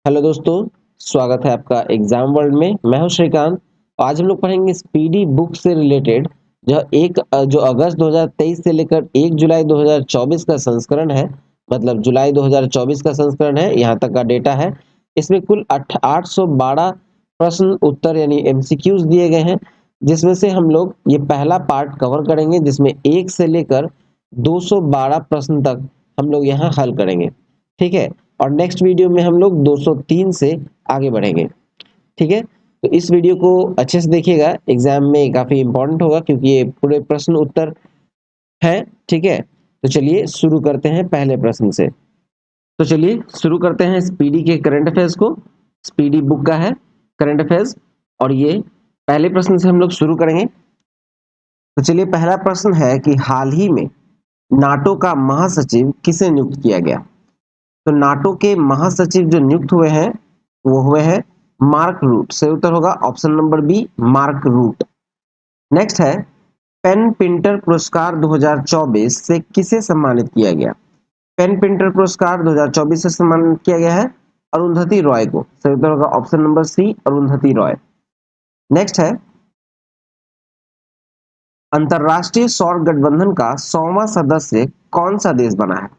Hello दोस्तों, स्वागत है आपका एग्जाम वर्ल्ड में। मैं हूं श्रीकांत। आज हम लोग पढ़ेंगे स्पीडी बुक से रिलेटेड जो अगस्त 2023 से लेकर 1 जुलाई 2024 का संस्करण है। मतलब जुलाई 2024 का संस्करण है, यहाँ तक का डेटा है। इसमें कुल 812 प्रश्न उत्तर यानी एमसीक्यूज दिए गए हैं, जिसमें से हम लोग ये पहला पार्ट कवर करेंगे, जिसमें 1 से लेकर 212 प्रश्न तक हम लोग यहाँ हल करेंगे। ठीक है। और नेक्स्ट वीडियो में हम लोग 203 से आगे बढ़ेंगे। ठीक है। तो इस वीडियो को अच्छे से देखिएगा, एग्जाम में काफी इंपॉर्टेंट होगा क्योंकि ये पूरे प्रश्न उत्तर है। ठीक है। तो चलिए शुरू करते हैं पहले प्रश्न से। तो चलिए शुरू करते हैं स्पीडी के करंट अफेयर्स को। स्पीडी बुक का है करंट अफेयर्स, और ये पहले प्रश्न से हम लोग शुरू करेंगे। तो चलिए, पहला प्रश्न है कि हाल ही में नाटो का महासचिव किसे नियुक्त किया गया। तो नाटो के महासचिव जो नियुक्त हुए हैं वो हुए हैं मार्क रूट। सही उत्तर होगा option number B, Mark Rutte. Next है, पेन पिंटर पुरस्कार 2024 से किसे सम्मानित किया गया। पेन पिंटर पुरस्कार 2024 से सम्मानित किया गया है अरुंधति रॉय को। सही उत्तर होगा option number C, Arundhati Roy. Next है, अंतरराष्ट्रीय सौर गठबंधन का 100वां सदस्य कौन सा देश बना है।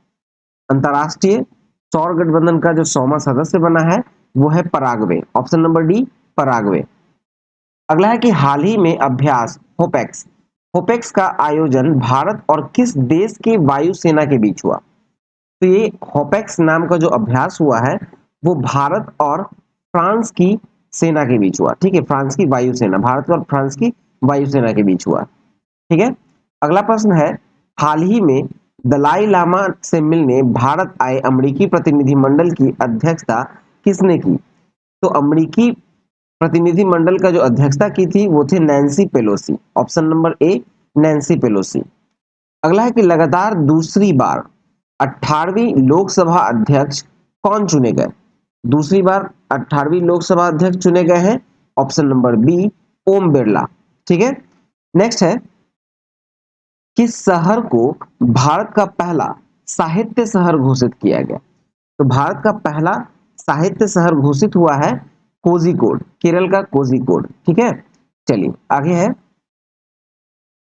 अंतरराष्ट्रीय सौर गठबंधन का जो 100वां सदस्य बना है वो है Paraguay. Option number D, Paraguay. अगला है कि हाल ही में अभ्यास होपेक्स होपेक्स का आयोजन भारत और किस देश की वायुसेना के बीच हुआ। तो ये होपेक्स नाम का जो अभ्यास हुआ है वो भारत और फ्रांस की सेना के बीच हुआ। ठीक है, फ्रांस की वायुसेना, भारत और फ्रांस की वायुसेना के बीच हुआ। ठीक है। अगला प्रश्न है, हाल ही में दलाई लामा से मिलने भारत आए अमेरिकी प्रतिनिधिमंडल की अध्यक्षता किसने की। तो अमेरिकी प्रतिनिधिमंडल का जो अध्यक्षता की थी वो थे नैन्सी पेलोसी। ऑप्शन नंबर ए, नैन्सी पेलोसी। अगला है कि लगातार दूसरी बार 18वीं लोकसभा अध्यक्ष कौन चुने गए। दूसरी बार 18वीं लोकसभा अध्यक्ष चुने गए हैं option number B, Om Birla. ठीक है। नेक्स्ट है, किस शहर को भारत का पहला साहित्य शहर घोषित किया गया। तो भारत का पहला साहित्य शहर घोषित हुआ है कोझिकोड, केरल का कोझिकोड। ठीक है। चलिए आगे है।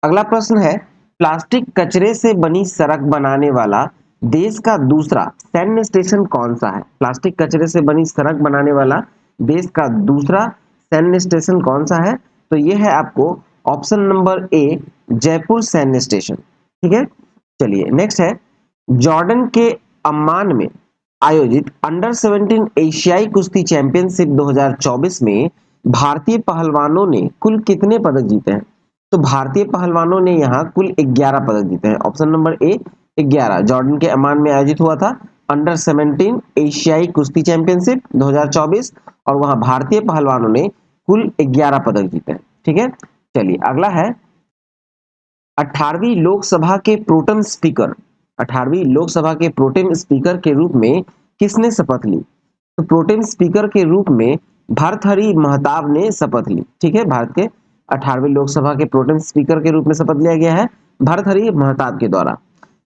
अगला प्रश्न है, प्लास्टिक कचरे से बनी सड़क बनाने वाला देश का दूसरा सैन्य स्टेशन कौन सा है। प्लास्टिक कचरे से बनी सड़क बनाने वाला देश का दूसरा सैन्य स्टेशन कौन सा है। तो यह है आपको ऑप्शन नंबर ए, जयपुर सैन्य स्टेशन। ठीक है। चलिए नेक्स्ट है, जॉर्डन के अम्मान में आयोजित अंडर 17 एशियाई कुश्ती चैंपियनशिप 2024 में भारतीय पहलवानों ने कुल कितने पदक जीते हैं। तो भारतीय पहलवानों ने यहाँ कुल 11 पदक जीते हैं। ऑप्शन नंबर ए, 11। जॉर्डन के अमान में आयोजित हुआ था अंडर 17 एशियाई कुश्ती चैंपियनशिप 2024, और वहां भारतीय पहलवानों ने कुल 11 पदक जीते हैं। ठीक है। चलिए अगला है, 18वीं लोकसभा के प्रोटेम स्पीकर 18वीं लोकसभा के प्रोटेम स्पीकर के रूप में किसने शपथ ली। तो प्रोटेम स्पीकर के रूप में भर्तृहरि महताब ने शपथ ली। ठीक है, भारत के 18वीं लोकसभा के प्रोटेम स्पीकर के रूप में शपथ लिया गया है भर्तृहरि महताब के द्वारा।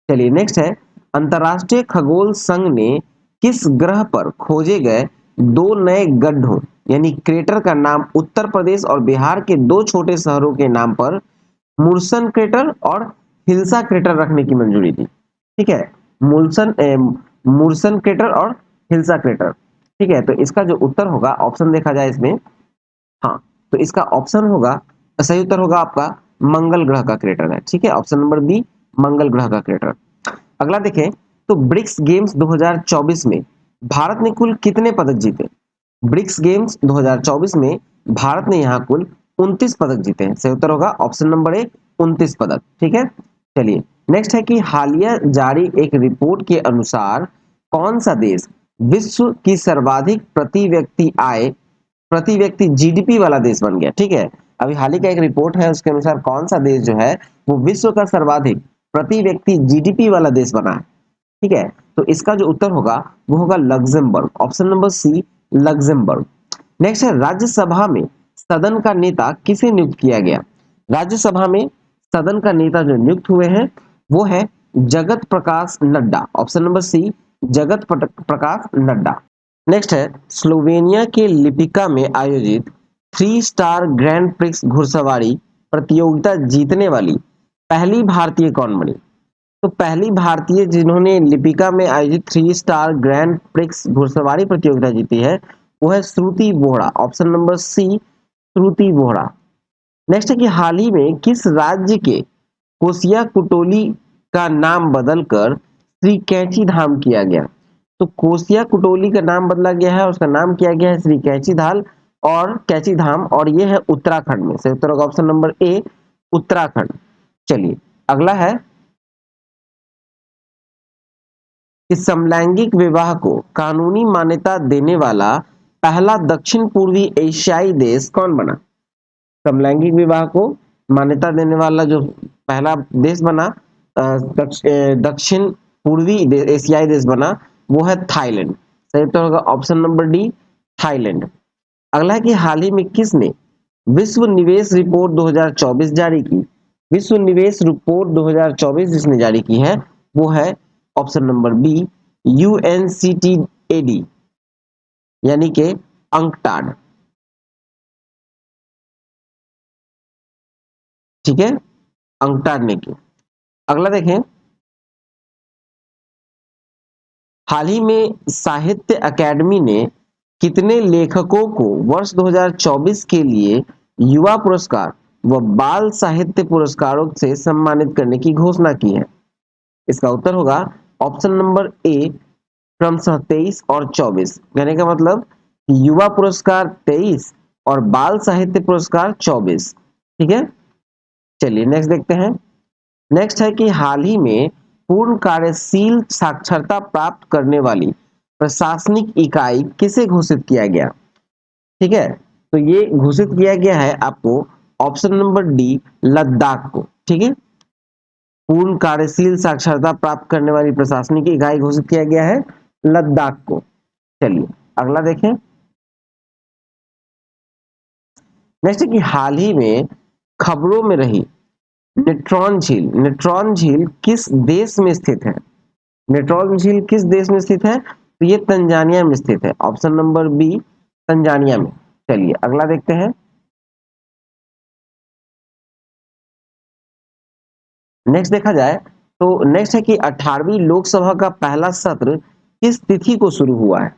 चलिए नेक्स्ट है, अंतरराष्ट्रीय खगोल संघ ने किस ग्रह पर खोजे गए 2 नए गड्ढों यानी क्रेटर का नाम उत्तर प्रदेश और बिहार के 2 छोटे शहरों के नाम पर मुर्सन क्रेटर और हिल्सा क्रेटर रखने की मंजूरी दी। ठीक है, मुर्सन क्रेटर और हिल्सा क्रेटर। ठीक है, तो इसका जो उत्तर होगा, ऑप्शन देखा जाए इसमें, हाँ, तो इसका ऑप्शन होगा, सही उत्तर होगा आपका मंगल ग्रह का क्रेटर है। ठीक है, ऑप्शन नंबर बी, मंगल ग्रह का क्रेटर। अगला देखें, तो ब्रिक्स गेम्स 2024 में भारत ने कुल कितने पदक जीते। ब्रिक्स गेम्स 2024 में भारत ने यहाँ कुल 29 पदक जीते हैं। सही उत्तर होगा ऑप्शन नंबर ए, 29 पदक। ठीक है। चलिए नेक्स्ट है कि हालिया जारी एक रिपोर्ट के अनुसार कौन सा देश विश्व की सर्वाधिक प्रति व्यक्ति जीडीपी वाला देश बन गया। ठीक है, अभी हाल ही का एक रिपोर्ट है, उसके अनुसार कौन सा देश जो है वो विश्व का सर्वाधिक प्रति व्यक्ति जीडीपी वाला देश बना है। ठीक है, तो इसका जो उत्तर होगा वो होगा Luxembourg. Option number C, Luxembourg. Next है, राज्यसभा में सदन का नेता किसे नियुक्त किया गया। राज्यसभा में सदन का नेता जो नियुक्त हुए हैं वो है जगत प्रकाश नड्डा। ऑप्शन नंबर सी, जगत प्रकाश नड्डा। नेक्स्ट है, स्लोवेनिया के लिपिका में आयोजित 3 स्टार ग्रैंड प्रिक्स घुड़सवारी प्रतियोगिता जीतने वाली पहली भारतीय कौन बनी? तो पहली भारतीय जिन्होंने लिपिका में आयोजित 3 स्टार ग्रैंड प्रिक्स घुड़सवारी प्रतियोगिता जीती है वो है श्रुति वोहरा। ऑप्शन नंबर सी, श्रुति वोहरा। नेक्स्ट है कि हाल ही में किस राज्य के कोसिया कुटोली का नाम बदलकर श्री कैंची धाम किया गया? तो कोसिया कुटोली का नाम बदला गया है, उसका नाम किया गया है श्री कैंची धाम, और कैंची धाम, और ये है उत्तराखंड में। सही उत्तर होगा ऑप्शन नंबर ए, उत्तराखंड। चलिए अगला है कि समलैंगिक विवाह को कानूनी मान्यता देने वाला पहला दक्षिण पूर्वी एशियाई देश कौन बना? समलैंगिक विवाह को मान्यता देने वाला जो पहला देश बना, दक्षिण पूर्वी एशियाई देश बना, वो है थाईलैंड। सही उत्तर होगा ऑप्शन नंबर डी, थाईलैंड। अगला है कि हाल ही में किसने विश्व निवेश रिपोर्ट 2024 जारी की? विश्व निवेश रिपोर्ट 2024 जिसने जारी की है वो है ऑप्शन नंबर बी, यूएनसीटीएडी, यानी कि अंकटाड। ठीक है, अंकटाड ने की। अगला देखें, हाल ही में साहित्य अकादमी ने कितने लेखकों को वर्ष 2024 के लिए युवा पुरस्कार व बाल साहित्य पुरस्कारों से सम्मानित करने की घोषणा की है? इसका उत्तर होगा ऑप्शन नंबर ए, क्रमशः 23 और 24। कहने का मतलब युवा पुरस्कार 23 और बाल साहित्य पुरस्कार 24। ठीक है, चलिए नेक्स्ट देखते हैं। नेक्स्ट है कि हाल ही में पूर्ण कार्यशील साक्षरता प्राप्त करने वाली प्रशासनिक इकाई किसे घोषित किया गया? ठीक है, तो ये घोषित किया गया है आपको ऑप्शन नंबर डी, लद्दाख को। ठीक है, पूर्ण कार्यशील साक्षरता प्राप्त करने वाली प्रशासनिक इकाई घोषित किया गया है लद्दाख को। चलिए अगला देखें। नेक्स्ट है कि हाल ही में खबरों में रही नेट्रॉन झील किस देश में स्थित है? नेट्रॉन झील किस देश में स्थित है? तो ये तंजानिया में स्थित है। ऑप्शन नंबर बी, तंजानिया में। चलिए अगला देखते हैं। नेक्स्ट देखा जाए तो नेक्स्ट है कि 18वीं लोकसभा का पहला सत्र किस तिथि को शुरू हुआ है?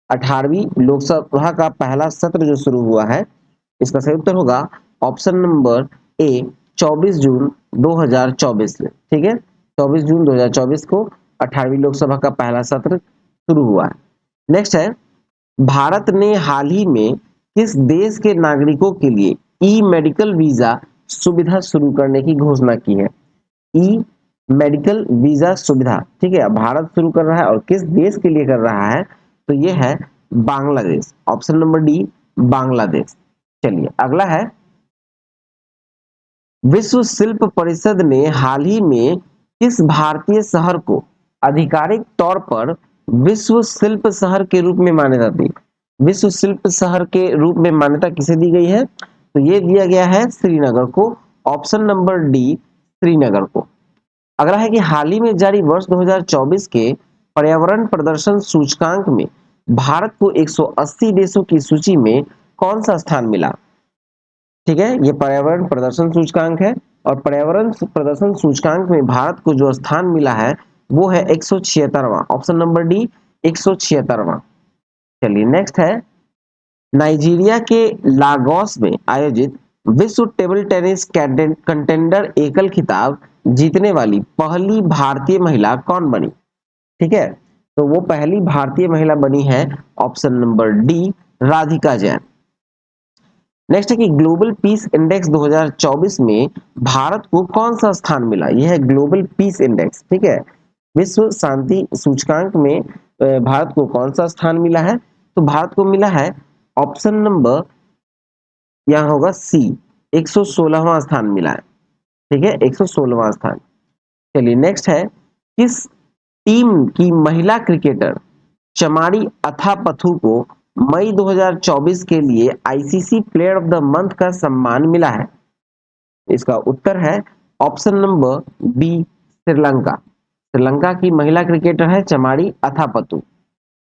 18वीं लोकसभा का पहला सत्र जो शुरू हुआ है, इसका सही उत्तर होगा ऑप्शन नंबर ए, 24 जून 2024 में। ठीक है, 24 जून 2024 को 18वीं लोकसभा का पहला सत्र शुरू हुआ है। नेक्स्ट है, भारत ने हाल ही में किस देश के नागरिकों के लिए ई मेडिकल वीजा सुविधा शुरू करने की घोषणा की है? ई मेडिकल वीजा सुविधा, ठीक है, भारत शुरू कर रहा है और किस देश के लिए कर रहा है? तो ये है Bangladesh. Option number D, Bangladesh. चलिए अगला है, विश्व शिल्प परिषद ने हाल ही में किस भारतीय शहर को आधिकारिक तौर पर विश्व शिल्प शहर के रूप में मान्यता दी? विश्व शिल्प शहर के रूप में मान्यता किसे दी गई है? तो ये दिया गया है श्रीनगर को। ऑप्शन नंबर डी, श्रीनगर को। अगला है कि हाल ही में जारी वर्ष 2024 के पर्यावरण प्रदर्शन सूचकांक में भारत को 180 देशों की सूची में कौन सा स्थान मिला? ठीक है, ये पर्यावरण प्रदर्शन सूचकांक है और पर्यावरण प्रदर्शन सूचकांक में भारत को जो स्थान मिला है वो है 176वां। ऑप्शन नंबर डी, 176वां। चलिए नेक्स्ट है, नाइजीरिया के लागोस में आयोजित विश्व टेबल टेनिस कंटेंडर एकल खिताब जीतने वाली पहली भारतीय महिला कौन बनी? ठीक है, तो वो पहली भारतीय महिला बनी है option number D, Radhika Jain. Next है कि ग्लोबल पीस इंडेक्स 2024 में भारत को कौन सा स्थान मिला? यह है ग्लोबल पीस इंडेक्स। ठीक है, विश्व शांति सूचकांक में भारत को कौन सा स्थान मिला है? तो भारत को मिला है ऑप्शन नंबर, यहां होगा सी, 116वां स्थान मिला है। ठीक है, 116वां स्थान। चलिए नेक्स्ट है, किस टीम की महिला क्रिकेटर चमारी अथापथु को मई 2024 के लिए ICC player of the month का सम्मान मिला है? इसका उत्तर है option number B, Sri Lanka. Sri Lanka की महिला क्रिकेटर है चमारी अथापथु।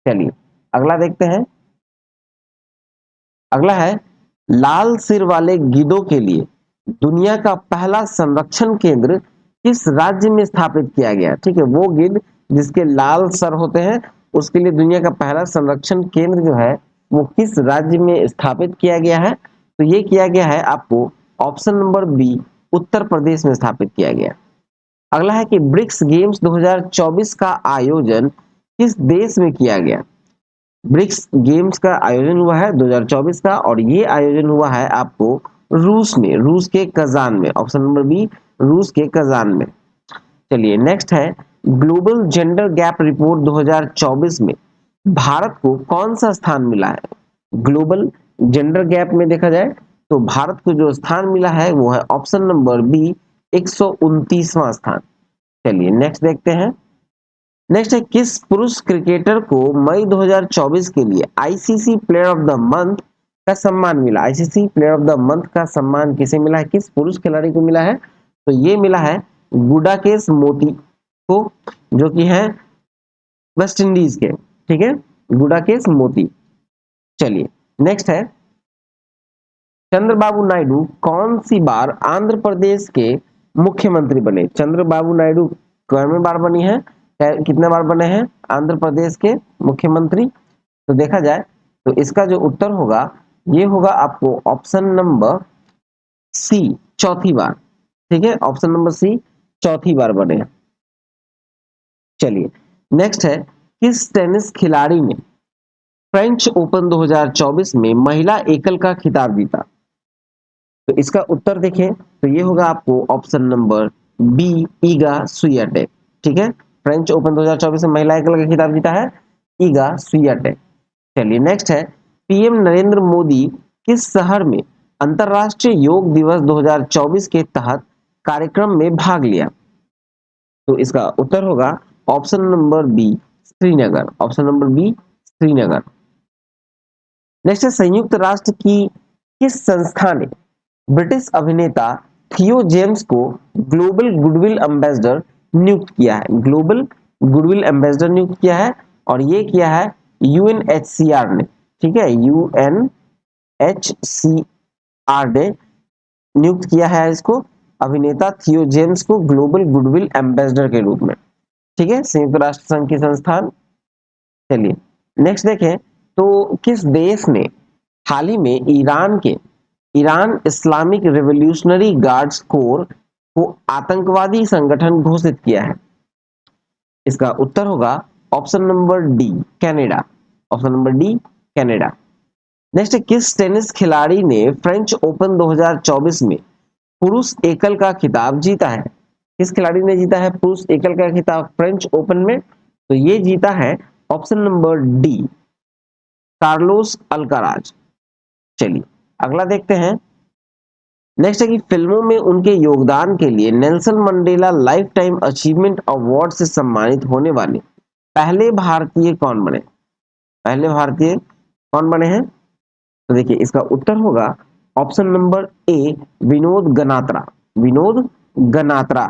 चलिए अगला देखते हैं। अगला है लाल सिर वाले गीदों के लिए दुनिया का पहला संरक्षण केंद्र किस राज्य में स्थापित किया गया। ठीक है, वो गिद्ध जिसके लाल सर होते हैं उसके लिए दुनिया का पहला संरक्षण केंद्र जो है वो किस राज्य में स्थापित किया गया है। तो ये किया गया है आपको option number B, Uttar Pradesh में स्थापित किया गया। अगला है कि ब्रिक्स गेम्स 2024 का आयोजन किस देश में किया गया। ब्रिक्स गेम्स का आयोजन हुआ है 2024 का और ये आयोजन हुआ है आपको रूस में, रूस के कजान में। ऑप्शन नंबर बी, रूस के कजान में। चलिए नेक्स्ट है ग्लोबल जेंडर गैप रिपोर्ट 2024 में भारत को कौन सा स्थान मिला है। ग्लोबल जेंडर गैप में देखा जाए तो भारत को जो स्थान मिला है वो है ऑप्शन नंबर बी, 129वां स्थान। चलिए नेक्स्ट देखते हैं। नेक्स्ट है किस पुरुष क्रिकेटर को मई 2024 के लिए ICC player of the month का सम्मान मिला। ICC player of the month का सम्मान किसे मिला है, किस पुरुष खिलाड़ी को मिला है। तो ये मिला है गुडाकेश मोती को, जो कि है वेस्ट इंडीज के। ठीक है, गुडाकेश मोती। चलिए नेक्स्ट है चंद्रबाबू नायडू कौन सी बार आंध्र प्रदेश के मुख्यमंत्री बने। चंद्रबाबू नायडू कितने बार बनी है, कितने बार बने हैं आंध्र प्रदेश के मुख्यमंत्री। तो देखा जाए तो इसका जो उत्तर होगा ये होगा आपको ऑप्शन नंबर सी, चौथी बार। ठीक है, ऑप्शन नंबर सी, चौथी बार बने हैं। चलिए नेक्स्ट है किस टेनिस खिलाड़ी ने फ्रेंच ओपन 2024 में महिला एकल का खिताब जीता। तो इसका उत्तर देखें तो ये होगा आपको option number B, Iga Swiatek. ठीक है, फ्रेंच ओपन 2024 में महिला एकल का खिताब जीता है ईगा स्वियाटेक। चलिए नेक्स्ट है पीएम नरेंद्र मोदी किस शहर में अंतरराष्ट्रीय योग दिवस 2024 के तहत कार्यक्रम में भाग लिया। तो इसका उत्तर होगा option number B, Srinagar. Option number B, Srinagar. Next है संयुक्त राष्ट्र की किस संस्था ने ब्रिटिश अभिनेता थियो जेम्स को ग्लोबल गुडविल एम्बेसडर नियुक्त किया है। ग्लोबल गुडविल एम्बेसडर नियुक्त किया है और ये किया है यूएनएचसीआर ने। ठीक है, यूएनएचसीआर ने नियुक्त किया है इसको, अभिनेता थियो जेम्स को ग्लोबल गुडविल एम्बेसडर के रूप में। ठीक है, संयुक्त राष्ट्र संघ की संस्थान। चलिए नेक्स्ट देखें तो किस देश ने हाल ही में Iran Islamic revolutionary guards core को आतंकवादी संगठन घोषित किया है। इसका उत्तर होगा option number D, Canada. Option number D, Canada. Next किस टेनिस खिलाड़ी ने फ्रेंच ओपन 2024 में पुरुष एकल का खिताब जीता है। किस खिलाड़ी ने जीता है पुरुष एकल का खिताब फ्रेंच ओपन में। तो ये जीता है option number D, Carlos Alcaraz. चलिए अगला देखते हैं। नेक्स्ट है कि फिल्मों में उनके योगदान के लिए Nelson Mandela life time achievement award से सम्मानित होने वाले पहले भारतीय कौन बने। पहले भारतीय कौन बने हैं। तो देखिए इसका उत्तर होगा ऑप्शन नंबर ए, विनोद गनात्रा। विनोद गनात्रा।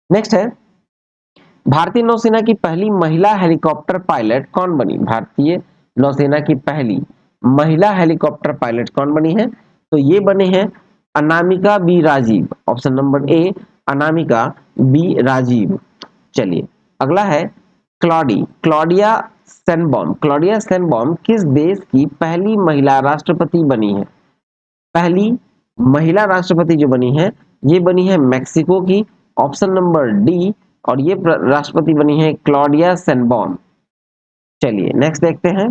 नेक्स्ट है भारतीय नौसेना की पहली महिला हेलीकॉप्टर पायलट कौन बनी। भारतीय नौसेना की पहली महिला हेलीकॉप्टर पायलट कौन बनी है। तो ये बने हैं Anamika B Rajeev. Option number A, Anamika B Rajeev. चलिए अगला है क्लॉडिया सेनबॉम। क्लॉडिया सेनबॉम किस देश की पहली महिला राष्ट्रपति बनी है। पहली महिला राष्ट्रपति जो बनी है ये बनी है मैक्सिको की। ऑप्शन नंबर डी, और ये राष्ट्रपति बनी है क्लॉडिया सेनबॉम। चलिए नेक्स्ट देखते हैं।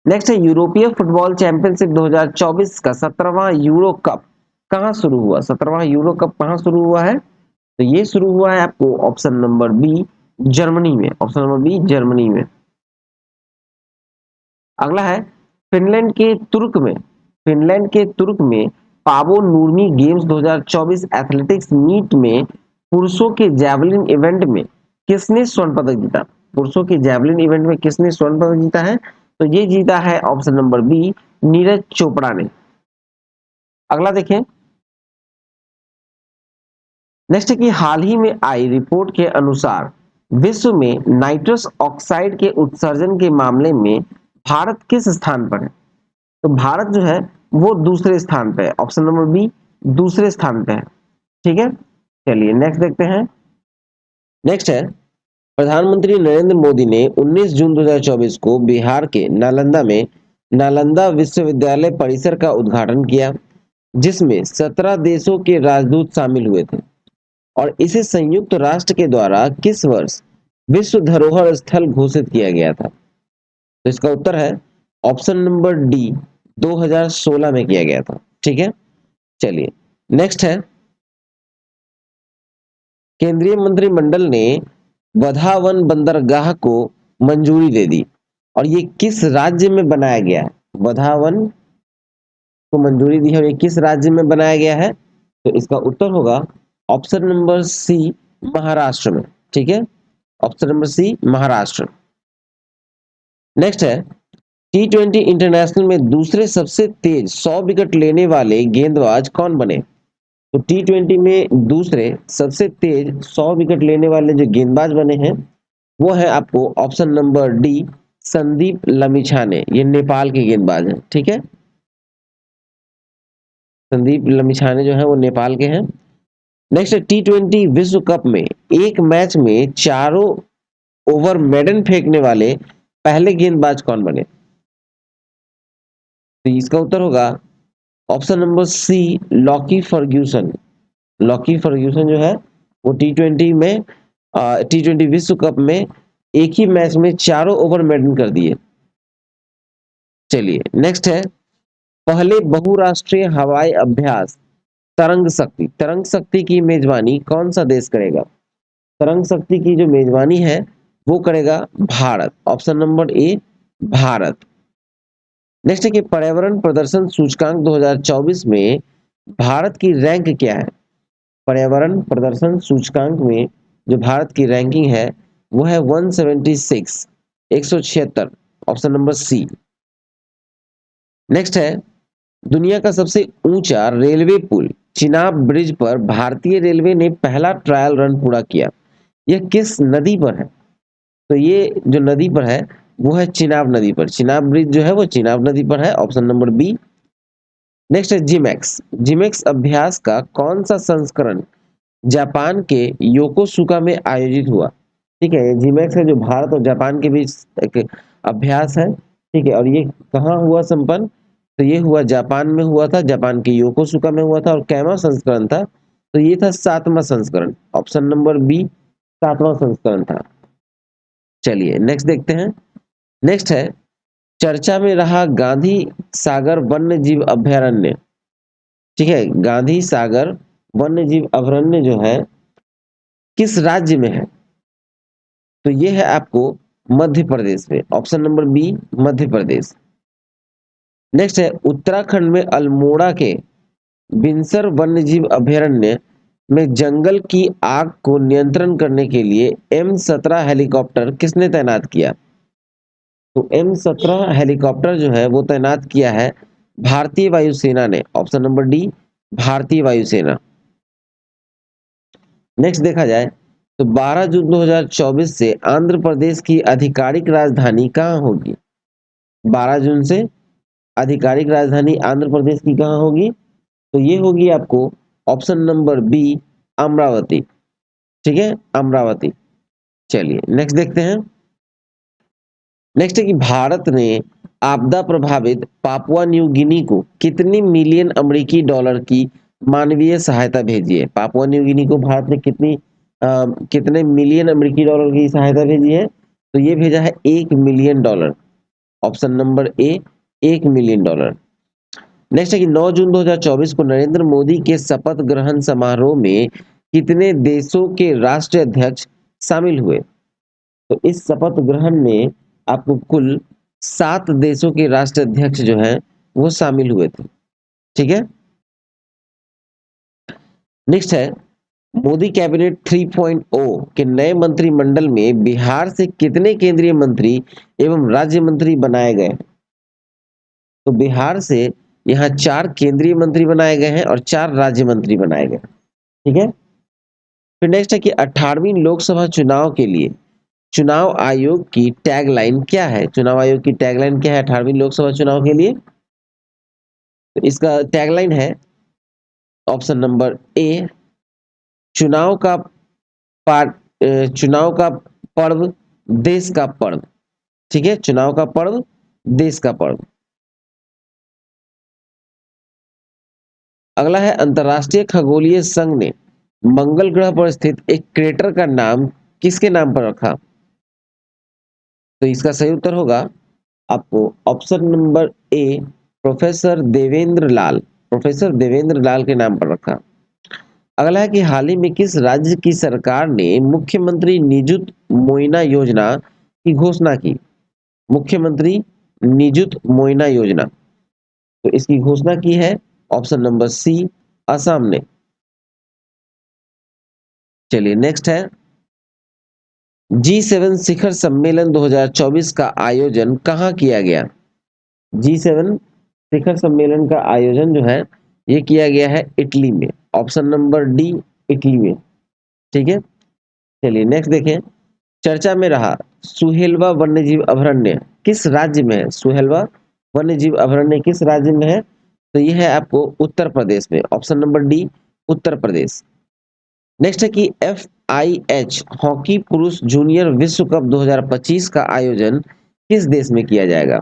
नेक्स्ट है यूरोपीय फुटबॉल चैंपियनशिप 2024 का 17वां यूरो कप कहां शुरू हुआ। 17वां यूरो कप कहां शुरू हुआ है। तो ये शुरू हुआ है आपको ऑप्शन नंबर बी, जर्मनी में। ऑप्शन नंबर बी, जर्मनी में। अगला है फिनलैंड के तुर्क में पावो नूर्मी गेम्स 2024 एथलेटिक्स मीट में पुरुषों के जैवलिन इवेंट में किसने स्वर्ण पदक जीता। पुरुषों के जैवलिन इवेंट में किसने स्वर्ण पदक जीता है। तो ये जीता है option number B, Neeraj Chopra ने। अगला देखें। नेक्स्ट है कि हाल ही में आई रिपोर्ट के अनुसार विश्व में नाइट्रस ऑक्साइड के उत्सर्जन के मामले में भारत किस स्थान पर है? तो भारत जो है वो दूसरे स्थान पे है। ऑप्शन नंबर बी दूसरे स्थान पे है। ठीक है, चलिए नेक्स्ट देखते हैं। नेक्स्ट है, प्रधानमंत्री नरेंद्र मोदी ने 19 जून 2024 को बिहार के नालंदा में नालंदा विश्वविद्यालय परिसर का उद्घाटन किया, जिसमें 17 देशों के राजदूत शामिल हुए थे। और इसे संयुक्त राष्ट्र के द्वारा किस वर्ष विश्व धरोहर स्थल घोषित किया गया था? तो इसका उत्तर है ऑप्शन नंबर डी 2016 में किया गया था। ठीक है, चलिए नेक्स्ट है, केंद्रीय मंत्रिमंडल ने वधावन बंदरगाह को मंजूरी दे दी और ये किस राज्य में बनाया गया है? वधावन को मंजूरी दी है और ये किस राज्य में बनाया गया है? तो इसका उत्तर होगा ऑप्शन नंबर सी महाराष्ट्र में। ठीक है, option number C Maharashtra. Next है, T20 इंटरनेशनल में दूसरे सबसे तेज 100 विकेट लेने वाले गेंदबाज कौन बने? तो T20 में दूसरे सबसे तेज 100 विकेट लेने वाले जो गेंदबाज बने हैं वो है आपको option number D Sandeep Lamichhane. ये नेपाल के गेंदबाज हैं। ठीक है, संदीप लमिछाने जो है वो नेपाल के हैं। नेक्स्ट T20 विश्व कप में एक मैच में चारों ओवर मेडन फेंकने वाले पहले गेंदबाज कौन बने? तो इसका उत्तर होगा option number C Lockie Ferguson. Lockie Ferguson जो है वो T20 विश्व कप में एक ही मैच में चारों ओवर मेडन कर दिए। चलिए नेक्स्ट है, पहले बहुराष्ट्रीय हवाई अभ्यास तरंग शक्ति की मेजबानी कौन सा देश करेगा? तरंग शक्ति की जो मेजबानी है वो करेगा भारत। ऑप्शन नंबर ए भारत। नेक्स्ट है कि पर्यावरण प्रदर्शन सूचकांक 2024 में भारत की रैंक क्या है? पर्यावरण प्रदर्शन सूचकांक में जो भारत की रैंकिंग है वो है 176 176। ऑप्शन नंबर सी। नेक्स्ट है, दुनिया का सबसे ऊंचा रेलवे पुल चिनाब ब्रिज पर भारतीय रेलवे ने पहला ट्रायल रन पूरा किया, यह किस नदी पर है? तो ये जो नदी पर है वो है चिनाब नदी पर। चिनाब ब्रिज जो है वो चिनाब नदी पर है। Option number B. नेक्स्ट है जिमेक्स। जिमेक्स अभ्यास का कौन सा संस्करण जापान के योकोसुका में आयोजित हुआ? ठीक है, जिमेक्स है जो भारत और जापान के बीच एक अभ्यास है। ठीक है, और ये कहाँ हुआ संपन्न? तो ये हुआ जापान में हुआ था, जापान के योकोसुका में हुआ था। और कैवा संस्करण था? तो ये था 7वां संस्करण। ऑप्शन नंबर बी 7वां संस्करण था। चलिए नेक्स्ट देखते हैं। नेक्स्ट है, चर्चा में रहा गांधी सागर वन्य जीव अभयारण्य। ठीक है, गांधी सागर वन्य जीव अभयारण्य जो है किस राज्य में है? तो ये है आपको मध्य प्रदेश में। Option number B Madhya Pradesh. Next है, उत्तराखंड में अल्मोड़ा के बिनसर वन्यजीव अभयारण्य में जंगल की आग को नियंत्रण करने के लिए M17 हेलीकॉप्टर किसने तैनात किया? तो M17 हेलीकॉप्टर जो है वो तैनात किया है भारतीय वायुसेना ने। ऑप्शन नंबर डी भारतीय वायुसेना। नेक्स्ट देखा जाए तो 12 जून 2024 से आंध्र प्रदेश की आधिकारिक राजधानी कहाँ होगी? 12 जून से आधिकारिक राजधानी आंध्र प्रदेश की कहाँ होगी? तो ये होगी आपको ऑप्शन नंबर बी अमरावती। ठीक है, अमरावती। चलिए नेक्स्ट देखते हैं। नेक्स्ट है कि भारत ने आपदा प्रभावित पापुआ न्यू गिनी को कितने मिलियन अमेरिकी डॉलर की मानवीय सहायता भेजी है? पापुआ न्यू गिनी को भारत ने कितने मिलियन अमेरिकी डॉलर की सहायता भेजी है? तो ये भेजा है $1 मिलियन। ऑप्शन नंबर ए $1 मिलियन। नेक्स्ट है कि 9 जून 2024 को नरेंद्र मोदी के शपथ ग्रहण समारोह में कितने देशों के राष्ट्रीय अध्यक्ष शामिल हुए? तो इस शपथ ग्रहण में आपको कुल 7 देशों के राष्ट्रीय अध्यक्ष जो हैं वो शामिल हुए थे। ठीक है, नेक्स्ट है, मोदी कैबिनेट 3.0 के नए मंत्रिमंडल में बिहार से कितने केंद्रीय मंत्री एवं राज्य मंत्री बनाए गए? तो बिहार से यहाँ 4 केंद्रीय मंत्री बनाए गए हैं और 4 राज्य मंत्री बनाए गए। ठीक है, फिर नेक्स्ट है कि 18वीं लोकसभा चुनाव के लिए चुनाव आयोग की टैगलाइन क्या है? चुनाव आयोग की टैगलाइन क्या है 18वीं लोकसभा चुनाव के लिए? तो इसका टैगलाइन है ऑप्शन नंबर ए, चुनाव का चुनाव का पर्व, देश का पर्व। ठीक है, चुनाव का पर्व, देश का पर्व। अगला है, अंतरराष्ट्रीय खगोलीय संघ ने मंगल ग्रह पर स्थित एक क्रेटर का नाम किसके नाम पर रखा? तो इसका सही उत्तर होगा आपको option number A, professor Devendra Lal, professor Devendra Lal के नाम पर रखा। अगला है कि हाल ही में किस राज्य की सरकार ने मुख्यमंत्री निजुत मोइना योजना की घोषणा की? मुख्यमंत्री निजुत मोइना योजना, तो इसकी घोषणा की है ऑप्शन नंबर सी, असम ने। चलिए नेक्स्ट है, G7 शिखर सम्मेलन 2024 का आयोजन कहाँ किया गया? G7 शिखर सम्मेलन का आयोजन जो है ये किया गया है इटली में, ऑप्शन नंबर डी, इटली में। ठीक है, चलिए नेक्स्ट देखें, चर्चा में रहा सुहेलवा वन्यजीव अभयारण्य किस राज्य में है? सुहेलवा वन्यजीव अभयारण्य किस राज्य में है? तो यह है आपको उत्तर प्रदेश में, option number D, Uttar Pradesh. Next है कि FIH हॉकी पुरुष जूनियर विश्व कप 2025 का आयोजन किस देश में किया जाएगा?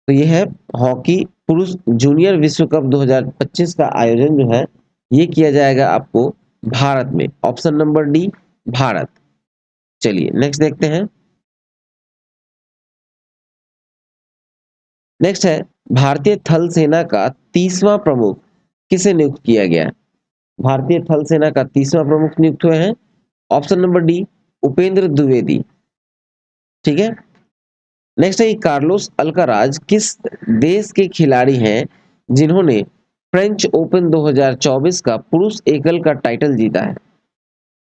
तो यह है हॉकी पुरुष जूनियर विश्व कप 2025 का आयोजन जो है ये किया जाएगा आपको भारत में, ऑप्शन नंबर डी, भारत। चलिए नेक्स्ट देखते हैं। नेक्स्ट है, भारतीय थल सेना का 30वां प्रमुख किसे नियुक्त किया गया है? भारतीय थल सेना का 30वां प्रमुख नियुक्त हुए हैं, option number D, Upendra Dwivedi. ठीक है, नेक्स्ट है कि कार्लोस अल्काराज किस देश के खिलाड़ी हैं जिन्होंने फ्रेंच ओपन 2024 का पुरुष एकल का टाइटल जीता है?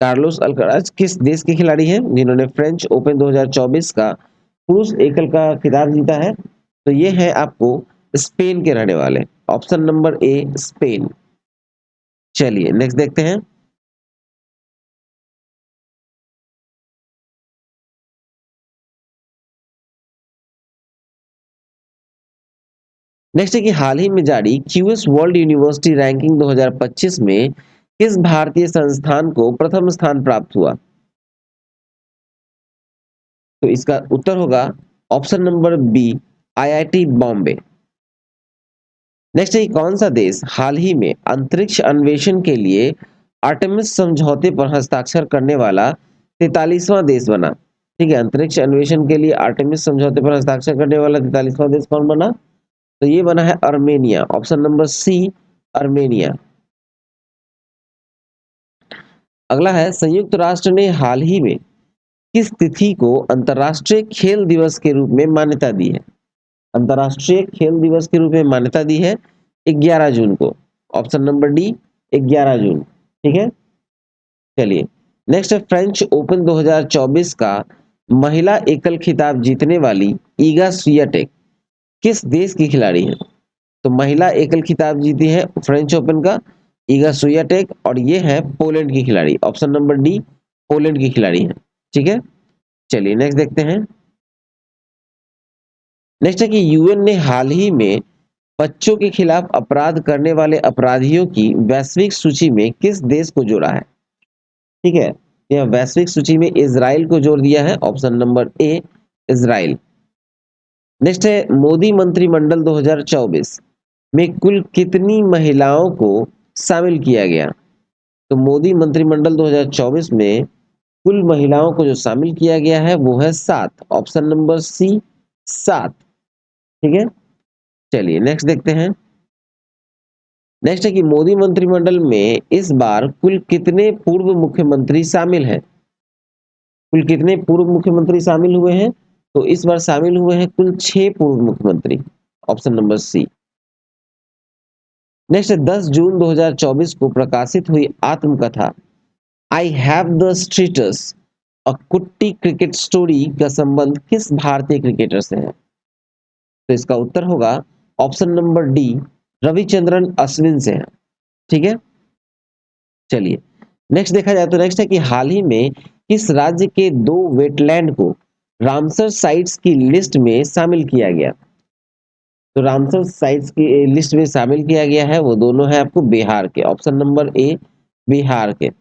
कार्लोस अल्काराज किस देश के खिलाड़ी हैं जिन्होंने फ्रेंच ओपन 2024 का पुरुष एकल का खिताब जीता है? तो ये है आपको स्पेन के रहने वाले, ऑप्शन नंबर ए, स्पेन। चलिए नेक्स्ट देखते हैं। नेक्स्ट है कि हाल ही में जारी क्यूएस वर्ल्ड यूनिवर्सिटी रैंकिंग 2025 में किस भारतीय संस्थान को प्रथम स्थान प्राप्त हुआ? तो इसका उत्तर होगा option number B, IIT Bombay. Next है, कौन सा देश हाल ही में अंतरिक्ष अन्वेषण के लिए आर्टेमिस समझौते पर हस्ताक्षर करने वाला 43वां देश बना? ठीक है, अंतरिक्ष अन्वेषण के लिए आर्टेमिस समझौते पर हस्ताक्षर करने वाला 43वां देश कौन बना? तो ये बना है Armenia, option number C, Armenia. अगला है, संयुक्त राष्ट्र ने हाल ही में किस तिथि को अंतरराष्ट्रीय खेल दिवस के रूप में मान्यता दी है? अंतरराष्ट्रीय खेल दिवस के रूप में मान्यता दी है 11 जून को, ऑप्शन नंबर डी, 11 जून। ठीक है, चलिए नेक्स्ट है, फ्रेंच ओपन 2024 का महिला एकल खिताब जीतने वाली ईगा स्वियाटेक किस देश की खिलाड़ी है? तो महिला एकल खिताब जीती है फ्रेंच ओपन का ईगा स्वियाटेक, और ये है पोलैंड की खिलाड़ी, ऑप्शन नंबर डी, पोलैंड की खिलाड़ी है। ठीक है, चलिए नेक्स्ट देखते हैं। नेक्स्ट है कि यूएन ने हाल ही में बच्चों के खिलाफ अपराध करने वाले अपराधियों की वैश्विक सूची में किस देश को जोड़ा है? ठीक है, यह वैश्विक सूची में इजराइल को जोड़ दिया है, ऑप्शन नंबर ए, इजराइल। नेक्स्ट है, मोदी मंत्रिमंडल 2024 में कुल कितनी महिलाओं को शामिल किया गया? तो मोदी मंत्रिमंडल 2024 में कुल महिलाओं को जो शामिल किया गया है वो है 7, ऑप्शन नंबर सी, 7। ठीक है, चलिए नेक्स्ट देखते हैं। नेक्स्ट है कि मोदी मंत्रिमंडल में इस बार कुल कितने पूर्व मुख्यमंत्री शामिल हैं? कुल कितने पूर्व मुख्यमंत्री शामिल हुए हैं? तो इस बार शामिल हुए हैं कुल 6 पूर्व मुख्यमंत्री, ऑप्शन नंबर सी। नेक्स्ट है, 10 जून 2024 को प्रकाशित हुई आत्मकथा आई हैव द स्टेटस अ कुट्टी क्रिकेट स्टोरी का संबंध किस भारतीय क्रिकेटर से है? तो इसका उत्तर होगा option number D, Ravichandran Ashwin से है। ठीक है, चलिए नेक्स्ट देखा जाए तो नेक्स्ट है कि हाल ही में किस राज्य के दो वेटलैंड को रामसर साइट्स की लिस्ट में शामिल किया गया? तो रामसर साइट्स की लिस्ट में शामिल किया गया है, वो दोनों है आपको बिहार के, ऑप्शन नंबर ए बिहार के।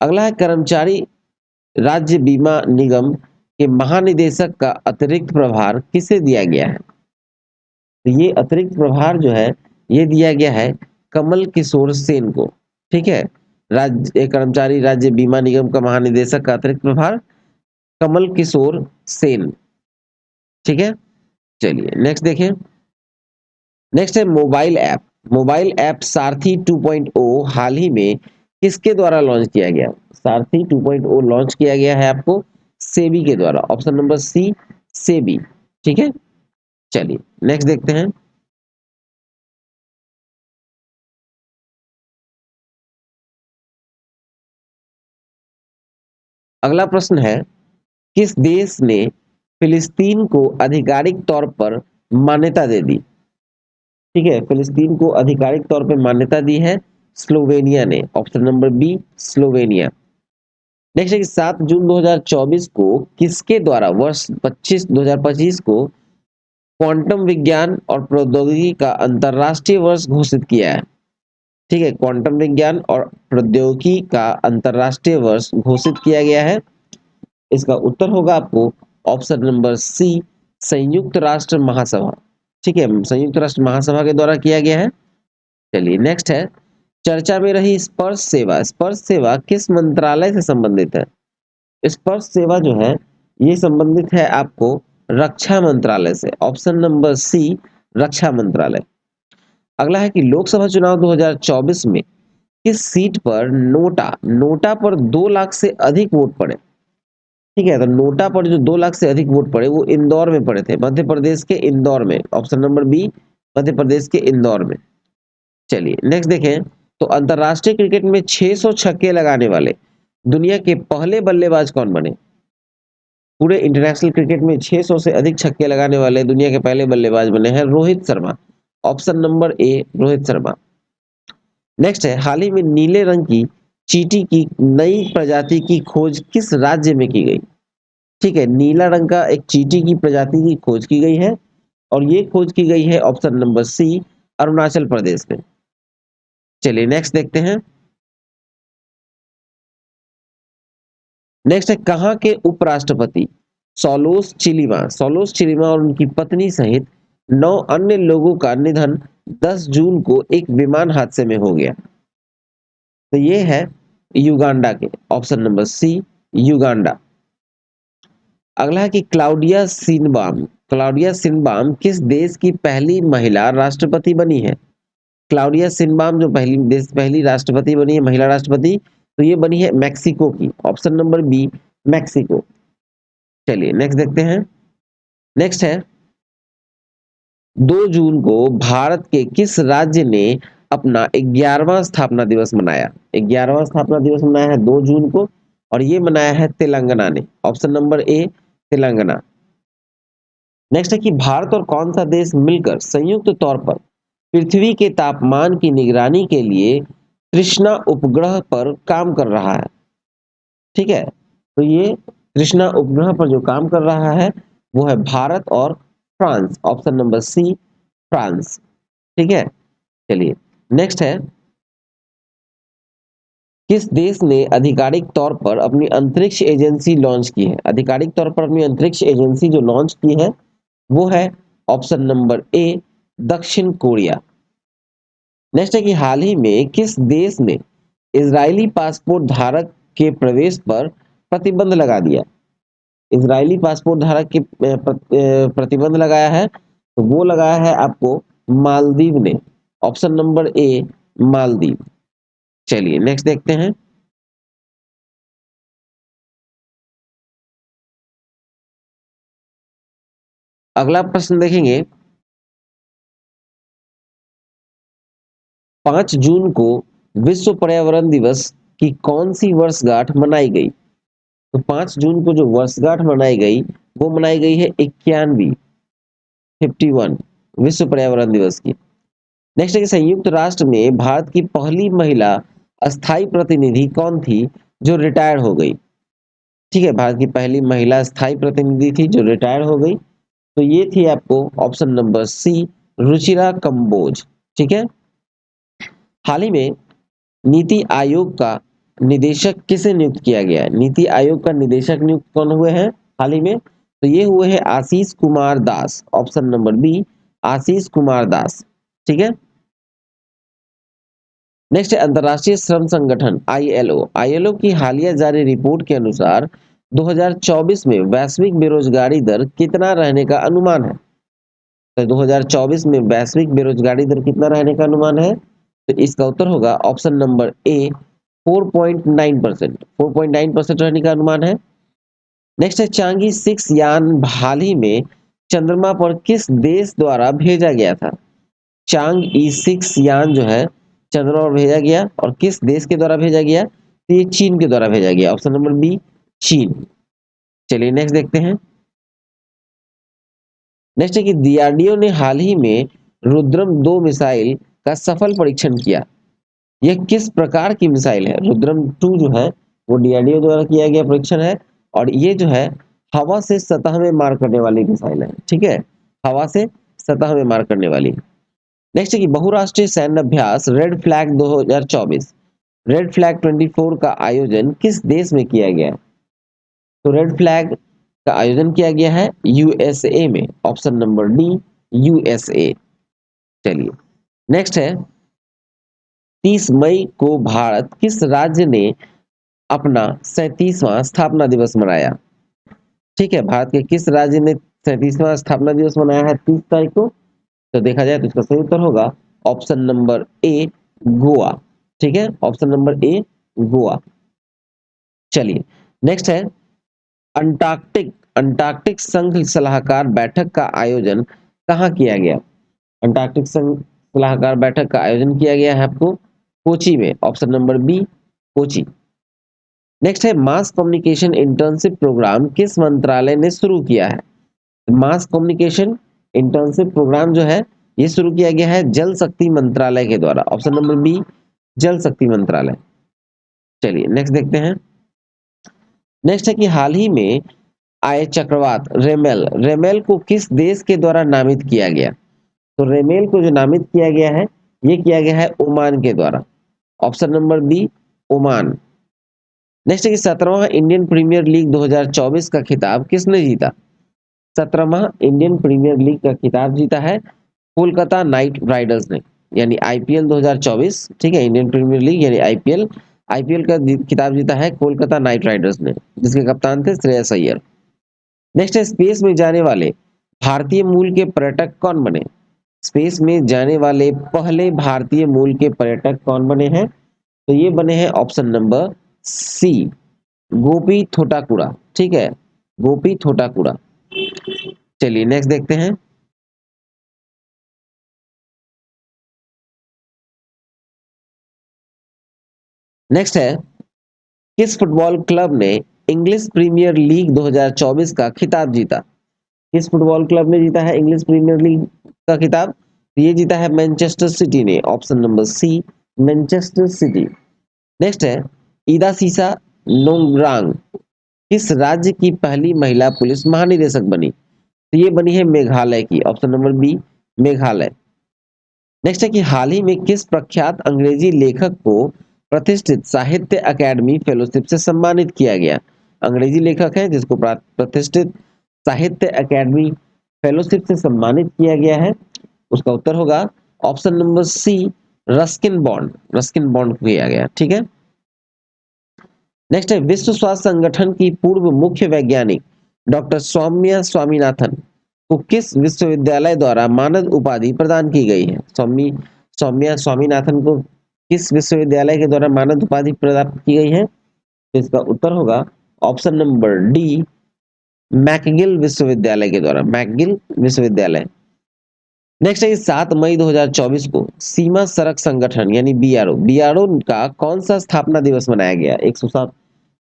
अगला है कर्मचारी राज्य बीमा निगम के महानिदेशक का अतिरिक्त प्रभार किसे दिया गया है? तो ये अतिरिक्त प्रभार जो है ये दिया गया है कमल किशोर सेन को। ठीक है, राज्य कर्मचारी राज्य बीमा निगम का महानिदेशक का अतिरिक्त प्रभार कमल किशोर सेन। ठीक है, चलिए नेक्स्ट देखें। नेक्स्ट है मोबाइल ऐप। मोबाइल ऐप सारथी 2.0 हाल ही में किसके द्वारा लॉन्च किया गया? सारथी 2.0 लॉन्च किया गया है आपको सेबी के द्वारा, ऑप्शन नंबर सी सेबी। ठीक है, चलिए नेक्स्ट देखते हैं। अगला प्रश्न है, किस देश ने फिलिस्तीन को आधिकारिक तौर पर मान्यता दे दी? ठीक है, फिलिस्तीन को आधिकारिक तौर पर मान्यता दी है स्लोवेनिया ने, option number B Slovenia. Next है कि 7 जून 2024 को किसके द्वारा वर्ष 2025 को क्वांटम विज्ञान और प्रौद्योगिकी का अंतरराष्ट्रीय वर्ष घोषित किया है? ठीक है, क्वांटम विज्ञान और प्रौद्योगिकी का अंतरराष्ट्रीय वर्ष घोषित किया गया है। इसका उत्तर होगा आपको ऑप्शन नंबर सी संयुक्त राष्ट्र महासभा। ठीक है, संयुक्त राष्ट्र महासभा के द्वारा किया गया है। चलिए नेक्स्ट है, चर्चा में रही स्पर्श सेवा। स्पर्श सेवा किस मंत्रालय से संबंधित है? स्पर्श सेवा जो है ये संबंधित है आपको रक्षा मंत्रालय से, ऑप्शन नंबर सी रक्षा मंत्रालय। अगला है कि लोकसभा चुनाव 2024 में किस सीट पर नोटा नोटा पर 2 लाख से अधिक वोट पड़े? ठीक है, तो नोटा पर जो 2 लाख से अधिक वोट पड़े वो इंदौर में पड़े थे, मध्य प्रदेश के इंदौर में, option number B Madhya Pradesh के इंदौर में। चलिए नेक्स्ट देखें। तो अंतरराष्ट्रीय क्रिकेट में 600 छक्के लगाने वाले दुनिया के पहले बल्लेबाज कौन बने? पूरे इंटरनेशनल क्रिकेट में 600 से अधिक छक्के लगाने वाले दुनिया के पहले बल्लेबाज बने हैं रोहित शर्मा, ऑप्शन नंबर ए रोहित शर्मा। नेक्स्ट है, हाल ही में नीले रंग की चींटी की नई प्रजाति की खोज किस राज्य में की गई? ठीक है, नीला रंग का एक चींटी की प्रजाति की खोज की गई है और ये खोज की गई है ऑप्शन नंबर सी अरुणाचल प्रदेश में। चलिए नेक्स्ट देखते हैं। नेक्स्ट है, कहां के उपराष्ट्रपति सोलोस चिलिमा और उनकी पत्नी सहित 9 अन्य लोगों का निधन 10 जून को एक विमान हादसे में हो गया? तो ये है युगांडा के, ऑप्शन नंबर सी युगांडा। अगला है कि क्लाउडिया सिनबाम किस देश की पहली महिला राष्ट्रपति बनी है? क्लाउडिया सिनबाम जो पहली राष्ट्रपति बनी है, महिला राष्ट्रपति, तो ये बनी है मैक्सिको की, ऑप्शन नंबर बी मैक्सिको। चलिए नेक्स्ट देखते हैं। नेक्स्ट है, 2 जून को भारत के किस राज्य ने अपना 11वां स्थापना दिवस मनाया? 11वां स्थापना दिवस मनाया है 2 जून को और ये मनाया है तेलंगाना ने, ऑप्शन नंबर ए तेलंगाना। नेक्स्ट है कि भारत और कौन सा देश मिलकर संयुक्त तौर पर पृथ्वी के तापमान की निगरानी के लिए कृष्णा उपग्रह पर काम कर रहा है? ठीक है, तो ये कृष्णा उपग्रह पर जो काम कर रहा है वो है भारत और France, option number C France. ठीक है, चलिए नेक्स्ट है, किस देश ने आधिकारिक तौर पर अपनी अंतरिक्ष एजेंसी लॉन्च की है? आधिकारिक तौर पर अपनी अंतरिक्ष एजेंसी जो लॉन्च की है वो है ऑप्शन नंबर ए दक्षिण कोरिया। नेक्स्ट है कि हाल ही में किस देश ने इजरायली पासपोर्ट धारक के प्रवेश पर प्रतिबंध लगा दिया? इजरायली पासपोर्ट धारक के प्रतिबंध लगाया है, तो वो लगाया है आपको मालदीव ने, ऑप्शन नंबर ए मालदीव। चलिए नेक्स्ट देखते हैं। अगला प्रश्न देखेंगे, 5 जून को विश्व पर्यावरण दिवस की कौन सी वर्षगांठ मनाई गई? तो 5 जून को जो वर्षगांठ मनाई गई वो मनाई गई है 91 51 विश्व पर्यावरण दिवस की। नेक्स्ट है कि संयुक्त राष्ट्र में भारत की पहली महिला अस्थायी प्रतिनिधि कौन थी जो रिटायर हो गई। ठीक है, भारत की पहली महिला स्थायी प्रतिनिधि थी जो रिटायर हो गई। तो ये थी आपको option number C, Ruchira Kamboj. ठीक है। हाल ही में नीति आयोग का निदेशक किसे नियुक्त किया गया है? नीति आयोग का निदेशक नियुक्त कौन हुए हैं हाल ही में? तो ये हुए हैं Ashish Kumar Das. Option number B, Ashish Kumar Das. ठीक है। नेक्स्ट है अंतर्राष्ट्रीय श्रम संगठन आईएलओ। आईएलओ की हालिया जारी रिपोर्ट के अनुसार 2024 में वैश्विक बेरोजगारी दर कितना रहने का अनुमान है? तो 2024 में वैश्विक बेरोजगारी दर कितना रहने का अनुमान है? तो इसका उत्तर होगा ऑप्शन नंबर ए, 4.9%। 4.9% रहने का अनुमान है। नेक्स्ट है चांगी 6 यान हाल ही में चंद्रमा पर किस देश द्वारा भेजा गया था? चांग ई 6 यान जो है चंद्रमा पर भेजा गया, और किस देश के द्वारा भेजा गया? तो ये चीन के द्वारा भेजा गया। ऑप्शन नंबर बी, चीन। चलिए नेक्स्ट देखते हैं। नेक्स्ट है कि डीआरडीओ ने हाल ही में रुद्रम 2 मिसाइल का सफल परीक्षण किया। यह किस प्रकार की मिसाइल है? रुद्रम 2 जो है वो डीआरडीओ द्वारा किया गया परीक्षण है, और ये जो है हवा से सतह में मार करने वाली मिसाइल है। ठीक है, हवा से सतह में मार करने वाली। नेक्स्ट है कि बहुराष्ट्रीय सैन्य अभ्यास रेड फ्लैग 2024, रेड फ्लैग 24 का आयोजन किस देश में किया गया? तो रेड फ्लैग का आयोजन किया गया है यूएसए में। Option number D, USA. चलिए नेक्स्ट है 30 मई को भारत किस राज्य ने अपना 37वां स्थापना दिवस मनाया? ठीक है, भारत के किस राज्य ने 37वां स्थापना दिवस मनाया है 30 तारीख को? तो देखा जाए तो इसका सही उत्तर होगा ऑप्शन नंबर ए, गोवा। ठीक है, ऑप्शन नंबर ए, गोवा। चलिए नेक्स्ट है अंटार्कटिक अंटार्कटिक संघ सलाहकार बैठक का आयोजन कहाँ किया गया? अंटार्कटिक संघ सलाहकार बैठक का आयोजन किया गया है आपको कोची में। Option number B, Kochi. Next है मास कम्युनिकेशन इंटर्नशिप प्रोग्राम किस मंत्रालय ने शुरू किया है? मास कम्युनिकेशन इंटर्नशिप प्रोग्राम जो है ये शुरू किया गया है जल शक्ति मंत्रालय के द्वारा। ऑप्शन नंबर बी, जल शक्ति मंत्रालय। चलिए नेक्स्ट देखते हैं। नेक्स्ट है कि हाल ही में आए चक्रवात रेमेल, रेमेल को किस देश के द्वारा नामित किया गया? तो रेमेल को जो नामित किया गया है ये किया गया है ओमान के द्वारा। Option number B, Oman. Next है कि 17वां इंडियन प्रीमियर लीग 2024 का खिताब किसने जीता? 17वां इंडियन प्रीमियर लीग का खिताब जीता है कोलकाता नाइट राइडर्स ने, यानी आईपीएल 2024। ठीक है, इंडियन प्रीमियर लीग यानी आईपीएल, आईपीएल का खिताब जीता है कोलकाता नाइट राइडर्स ने, जिसके कप्तान थे श्रेयस अय्यर। नेक्स्ट है स्पेस में जाने वाले भारतीय मूल के पर्यटक कौन बने? स्पेस में जाने वाले पहले भारतीय मूल के पर्यटक कौन बने हैं? तो ये बने हैं ऑप्शन नंबर सी, गोपी थोटाकुड़ा। ठीक है, गोपी थोटाकुड़ा। चलिए नेक्स्ट देखते हैं। नेक्स्ट है किस फुटबॉल क्लब ने इंग्लिश प्रीमियर लीग 2024 का खिताब जीता? किस फुटबॉल क्लब ने जीता है इंग्लिश प्रीमियर लीग का खिताब? ये जीता है मैनचेस्टर सिटी ने। Option number C, Manchester City. Next है ईदा सीसा नोंगरांग किस राज्य की पहली महिला पुलिस महानिदेशक बनी? तो ये बनी है मेघालय की। Option number B, Meghalaya. Next है कि हाल ही में किस प्रख्यात अंग्रेजी लेखक को प्रतिष्ठित साहित्य अकादमी फेलोशिप से सम्मानित किया गया? अंग्रेजी लेखक है जिसको प्रतिष्ठित साहित्य अकादमी फेलोशिप से सम्मानित किया गया है। उसका उत्तर होगा option number C, Ruskin Bond. Ruskin Bond को किया गया। ठीक है। नेक्स्ट है विश्व स्वास्थ्य संगठन की पूर्व मुख्य वैज्ञानिक डॉक्टर सौम्या स्वामीनाथन को किस विश्वविद्यालय द्वारा मानद उपाधि प्रदान की गई है? सौम्या स्वामीनाथन को किस विश्वविद्यालय के द्वारा मानद उपाधि प्रदान की गई है? तो इसका उत्तर होगा ऑप्शन नंबर डी, मैकगिल विश्वविद्यालय के द्वारा, मैकगिल विश्वविद्यालय। नेक्स्ट है 7 मई 2024 को सीमा सड़क संगठन यानी बीआरओ, बीआरओ का कौन सा स्थापना दिवस मनाया गया? 107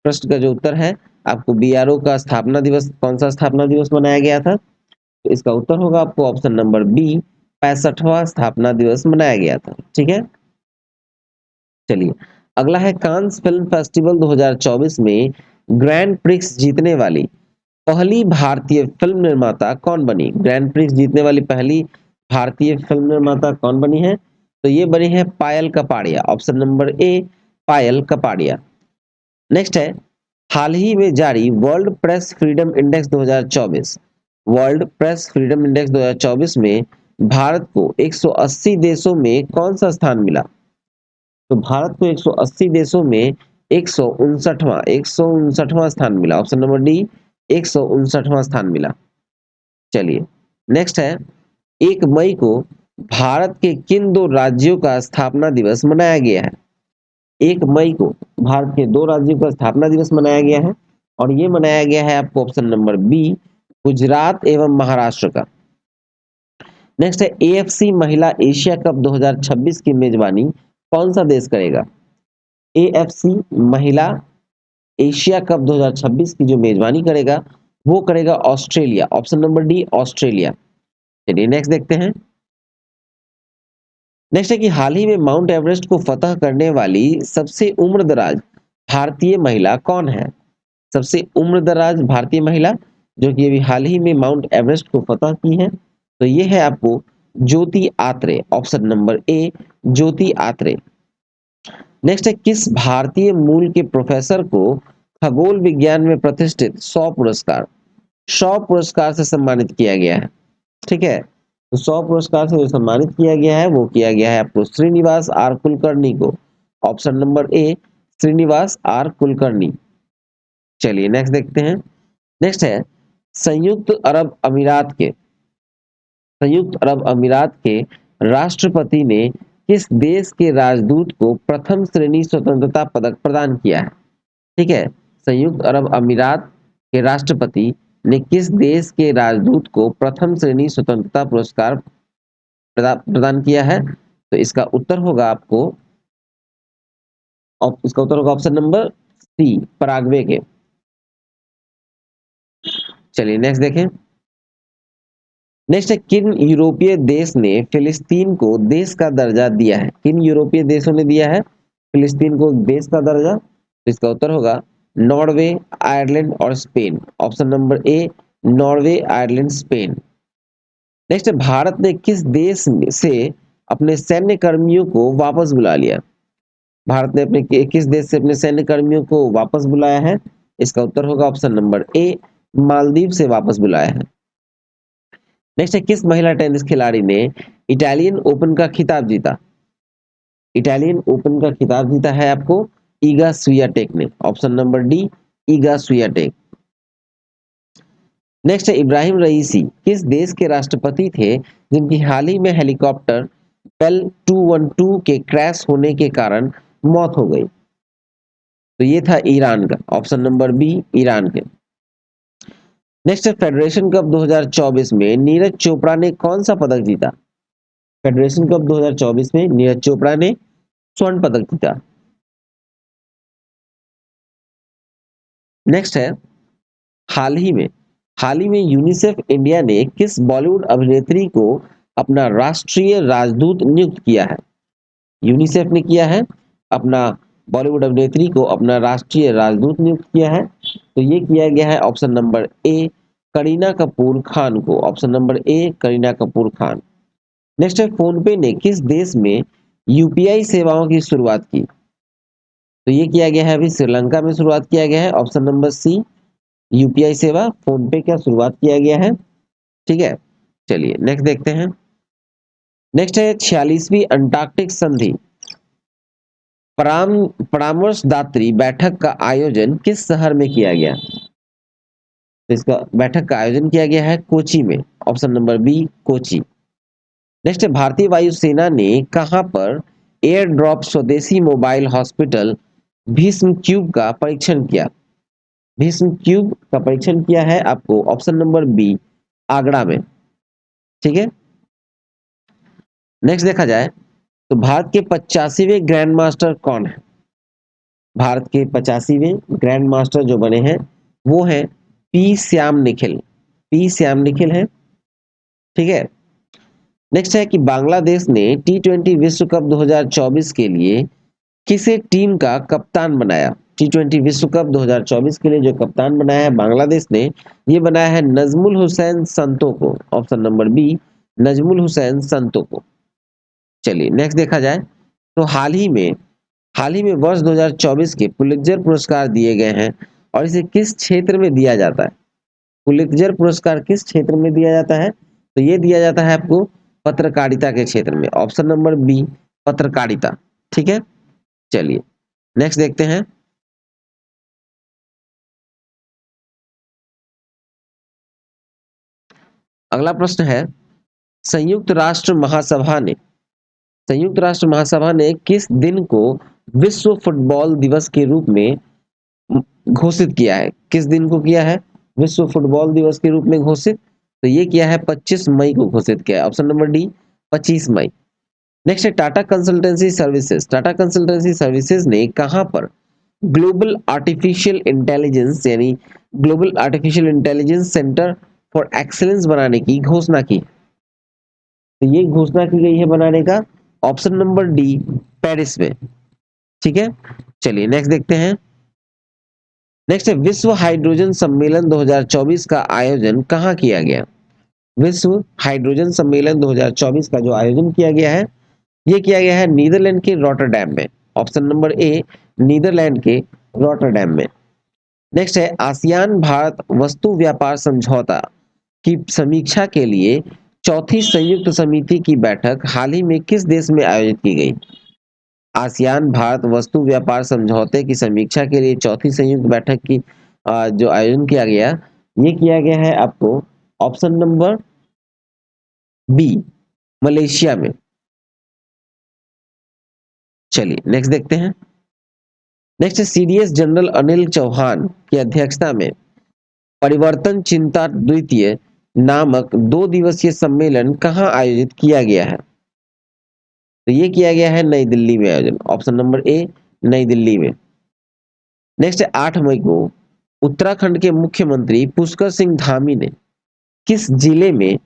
प्रश्न का जो उत्तर है आपको बीआरओ का स्थापना दिवस, कौन सा स्थापना दिवस मनाया गया था? तो इसका उत्तर होगा आपको ऑप्शन नंबर बी, 65वां स्थापना दिवस मनाया गया था। ठीक है। चलिए अगला है कांस फिल्म फेस्टिवल 2024 में ग्रैंड प्रिक्स जीतने वाली पहली भारतीय फिल्म निर्माता कौन बनी? ग्रैंड प्रिक्स जीतने वाली पहली भारतीय फिल्म निर्माता कौन बनी है? तो ये बनी है Payal Kapadia. Option number A Payal Kapadia. Next है हाल ही में जारी world press freedom index 2024, world press freedom index 2024 में भारत को 180 देशों में कौन सा स्थान मिला? तो भारत को 180 देशों में 159वां स्थान मिला। ऑप्शन नंबर डी 159वां स्थान मिला। चलिए नेक्स्ट है 1 मई को भारत के किन दो राज्यों का स्थापना दिवस मनाया गया है? 1 मई को भारत के दो राज्यों का स्थापना दिवस मनाया गया है और ये मनाया गया है आपको ऑप्शन नंबर बी गुजरात एवं महाराष्ट्र का। नेक्स्ट है एएफसी महिला एशिया कप 2026 की मेजबानी कौन सा देश करेगा? एएफसी महिला एशिया कप 2026 की जो मेजबानी करेगा वो करेगा Australia. Option number D Australia. चलिए नेक्स्ट देखते हैं। नेक्स्ट है कि हाल ही में माउंट एवरेस्ट को फतह करने वाली सबसे उम्रदराज भारतीय महिला कौन है? सबसे उम्रदराज भारतीय महिला जो कि अभी हाल ही में माउंट एवरेस्ट को फतह की है तो ये है आपको Jyoti Atre. Option number A Jyoti Atre. Next है किस भारतीय मूल के प्रोफेसर को खगोल विज्ञान में प्रतिष्ठित 100 पुरस्कार से सम्मानित किया गया है? ठीक है, तो 100 पुरस्कार से जो सम्मानित किया गया है वो किया गया है आपको श्रीनिवास आर कुलकर्णी को। Option number A Srinivas R Kulkarni. चलिए नेक्स्ट देखते हैं। नेक्स्ट है संयुक्त अरब अमीरात के राष्ट्रपति ने किस देश के राजदूत को प्रथम श्रेणी स्वतंत्रता पदक प्रदान किया है? ठीक है, संयुक्त अरब अमीरात के राष्ट्रपति ने किस देश के राजदूत को प्रथम श्रेणी स्वतंत्रता पुरस्कार प्रदान किया है? तो इसका उत्तर होगा ऑप्शन नंबर सी पराग्वे के। चलिए नेक्स्ट देखें। नेक्स्ट है किन यूरोपीय देश ने फिलिस्तीन को देश का दर्जा दिया है? किन यूरोपीय देशों ने दिया है फिलिस्तीन को देश का दर्जा? तो इसका उत्तर होगा नॉर्वे, आयरलैंड और स्पेन। ऑप्शन नंबर ए नॉर्वे, आयरलैंड, स्पेन। नेक्स्ट है भारत ने किस देश से अपने सैन्य कर्मियों को वापस बुला लिया? भारत ने अपने किस देश से अपने सैन्य कर्मियों को वापस बुलाया है? इसका उत्तर होगा ऑप्शन नंबर ए मालदीव से वापस बुलाया है। नेक्स्ट है किस महिला टेनिस खिलाड़ी ने इटालियन ओपन का खिताब जीता? इटालियन ओपन का खिताब जीता है आपको ईगा स्वियाटेक ने। Option number D Iga Swiatek. Next है इब्राहिम रईसी किस देश के राष्ट्रपति थे जिनकी हाल ही में हेलीकॉप्टर बेल 212 के क्रैश होने के कारण मौत हो गई? तो ये था ईरान का। ऑप्शन नंबर बी ईरान के। नेक्स्ट है फेडरेशन कप 2024 में नीरज चोपड़ा ने कौन सा पदक जीता? फेडरेशन कप 2024 में नीरज चोपड़ा ने स्वर्ण पदक जीता। नेक्स्ट है हाल ही में यूनिसेफ इंडिया ने किस बॉलीवुड अभिनेत्री को अपना राष्ट्रीय राजदूत नियुक्त किया है? यूनिसेफ ने किया है अपना बॉलीवुड अभिनेत्री को अपना राष्ट्रीय राजदूत नियुक्त किया है तो ये किया गया है option number A Kareena Kapoor Khan को। Option number A Kareena Kapoor Khan. Next है फोन पे ने किस देश में यूपीआई सेवाओं की शुरुआत की? तो ये किया गया है अभी श्रीलंका में शुरुआत किया गया है। ऑप्शन नंबर सी यूपीआई सेवा फोन पे का शुरुआत किया गया है। ठीक है, चलिए नेक्स्ट देखते हैं। नेक्स्ट है 46वीं अंटार्कटिक संधि परामर्शदात्री बैठक का आयोजन किस शहर में किया गया? इसका बैठक का आयोजन किया गया है कोची में। Option number B Kochi. Next है भारतीय वायुसेना ने कहां पर एयर ड्रॉप स्वदेशी मोबाइल हॉस्पिटल भीष्म क्यूब का परीक्षण किया? भीष्म क्यूब का परीक्षण किया है आपको ऑप्शन नंबर बी आगरा में। ठीक है, नेक्स्ट देखा जाए तो भारत के 85वें ग्रैंड मास्टर कौन है? भारत के 85वें ग्रैंड मास्टर जो बने हैं वो है पी श्याम निखिल। पी श्याम निखिल है। ठीक है, नेक्स्ट है कि बांग्लादेश ने T20 विश्व कप 2024 के लिए किसे टीम का कप्तान बनाया? T20 विश्व कप 2024 के लिए जो कप्तान बनाया है बांग्लादेश ने, ये बनाया है नजमुल हुसैन संतो को। Option number B, Najmul Hossain Shanto को। चलिए नेक्स्ट देखा जाए तो हाल ही में वर्ष 2024 के पुलित्जर पुरस्कार दिए गए हैं और इसे किस क्षेत्र में दिया जाता है? पुलित्जर पुरस्कार किस क्षेत्र में दिया जाता है? तो ये दिया जाता है आपको पत्रकारिता के क्षेत्र में। ऑप्शन नंबर बी, पत्रकारिता। ठीक है, चलिए नेक्स्ट देखते हैं। अगला प्रश्न है, संयुक्त राष्ट्र महासभा ने संयुक्त राष्ट्र महासभा ने किस दिन को विश्व फुटबॉल दिवस के रूप में घोषित किया है? किस दिन को किया है विश्व फुटबॉल दिवस के रूप में घोषित? तो ये किया है 25 मई को घोषित किया है। ऑप्शन नंबर डी, 25 मई। नेक्स्ट है Tata consultancy services. Tata consultancy services ने कहां पर ग्लोबल आर्टिफिशियल इंटेलिजेंस यानी global artificial intelligence centre for excellence बनाने की घोषणा की? तो ये घोषणा की गई है बनाने का, ऑप्शन नंबर डी, पेरिस में। ठीक है, चलिए नेक्स्ट देखते हैं। नेक्स्ट है विश्व हाइड्रोजन सम्मेलन 2024 का आयोजन कहाँ किया गया? विश्व हाइड्रोजन सम्मेलन 2024 का जो आयोजन किया गया है, ये किया गया है नीदरलैंड के रॉटरडैम में। ऑप्शन नंबर ए, नीदरलैंड के रॉटरडैम में। नेक्स्ट है आसियान भारत वस्तु व्यापार समझौता की समीक्षा के लिए चौथी संयुक्त समिति की बैठक हाल ही में किस देश में आयोजित की गई? आसियान भारत वस्तु व्यापार समझौते की समीक्षा के लिए चौथी संयुक्त बैठक की जो आयोजन किया गया, ये किया गया है आपको ऑप्शन नंबर बी, मलेशिया में। चलिए नेक्स्ट देखते हैं। Next CDS general Anil Chauhan की अध्यक्षता में परिवर्तन चिंता द्वितीय नामक 2 दिवसीय सम्मेलन कहाँ आयोजित किया गया है? तो ये किया गया है नई दिल्ली में आयोजन। ऑप्शन नंबर ए, नई दिल्ली में। नेक्स्ट है 8 मई को उत्तराखंड के मुख्यमंत्री पुष्कर सिंह धामी ने किस जिले में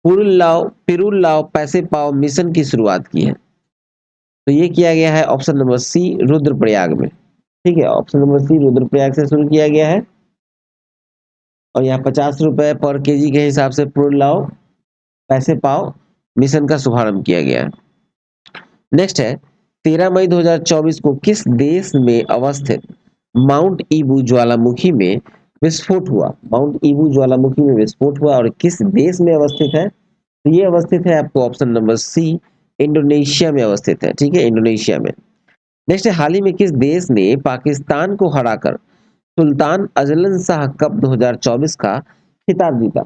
पिरुल लाव पैसे पाओ मिशन की शुरुआत की है? तो ये किया गया है ऑप्शन नंबर सी, रुद्रप्रयाग में। ठीक है, ऑप्शन नंबर सी, रुद्रप्रयाग से शुरू किया गया है और यहाँ 50 रुपए पर केजी के हिसाब से पिरुल लाव पैसे पाओ मिशन का शुभारंभ किया गया है। नेक्स्ट है 13 मई 2024 को किस देश में अवस्थित माउंट ईबू ज्वालामुखी में विस्फोट हुआ? माउंट ईबू ज्वालामुखी में विस्फोट हुआ और किस देश में अवस्थित है? तो ये अवस्थित है आपको ऑप्शन नंबर सी, इंडोनेशिया में अवस्थित है। ठीक है, इंडोनेशिया में। नेक्स्ट है हाल ही में किस देश ने पाकिस्तान को हराकर सुल्तान अजलन शाह कप 2024 का खिताब जीता?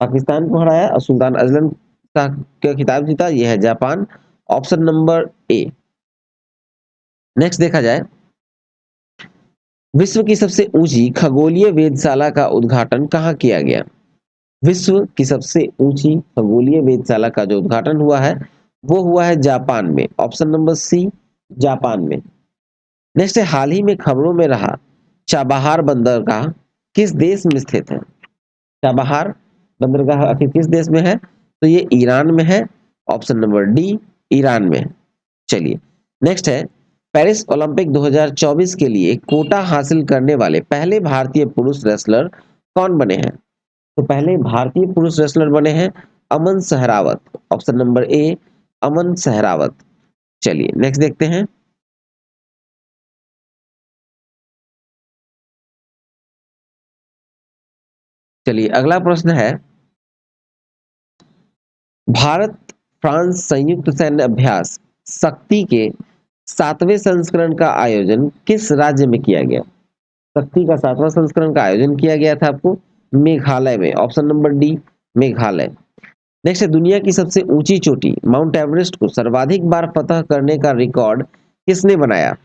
पाकिस्तान को हराया और सुल्तान अजलन शाह का खिताब जीता, यह है जापान। ऑप्शन नंबर ए। नेक्स्ट देखा जाए, विश्व की सबसे ऊंची खगोलीय वेधशाला का उद्घाटन कहाँ किया गया? विश्व की सबसे ऊंची खगोलीय वेधशाला का जो उद्घाटन हुआ है वो हुआ है जापान में। ऑप्शन नंबर सी, जापान में। नेक्स्ट है हाल ही में खबरों में रहा चाबहार बंदरगाह किस देश में स्थित है? चाबहार बंदरगाह आखिर किस देश में है? तो ये ईरान में है। ऑप्शन नंबर डी, ईरान में। चलिए नेक्स्ट है पेरिस ओलंपिक 2024 के लिए कोटा हासिल करने वाले पहले भारतीय पुरुष रेसलर कौन बने हैं? तो पहले भारतीय पुरुष रेसलर बने हैं अमन सहरावत। ऑप्शन नंबर ए, अमन सहरावत। चलिए नेक्स्ट देखते हैं। चलिए अगला प्रश्न है, भारत फ्रांस संयुक्त सैन्य अभ्यास शक्ति के 7वें संस्करण का आयोजन किस राज्य में किया गया? शक्ति का 7वां संस्करण का आयोजन किया गया था आपको मेघालय में। Option number D, Meghalaya. Next है दुनिया की सबसे ऊंची चोटी माउंट एवरेस्ट को सर्वाधिक बार फतह करने का रिकॉर्ड किसने बनाया?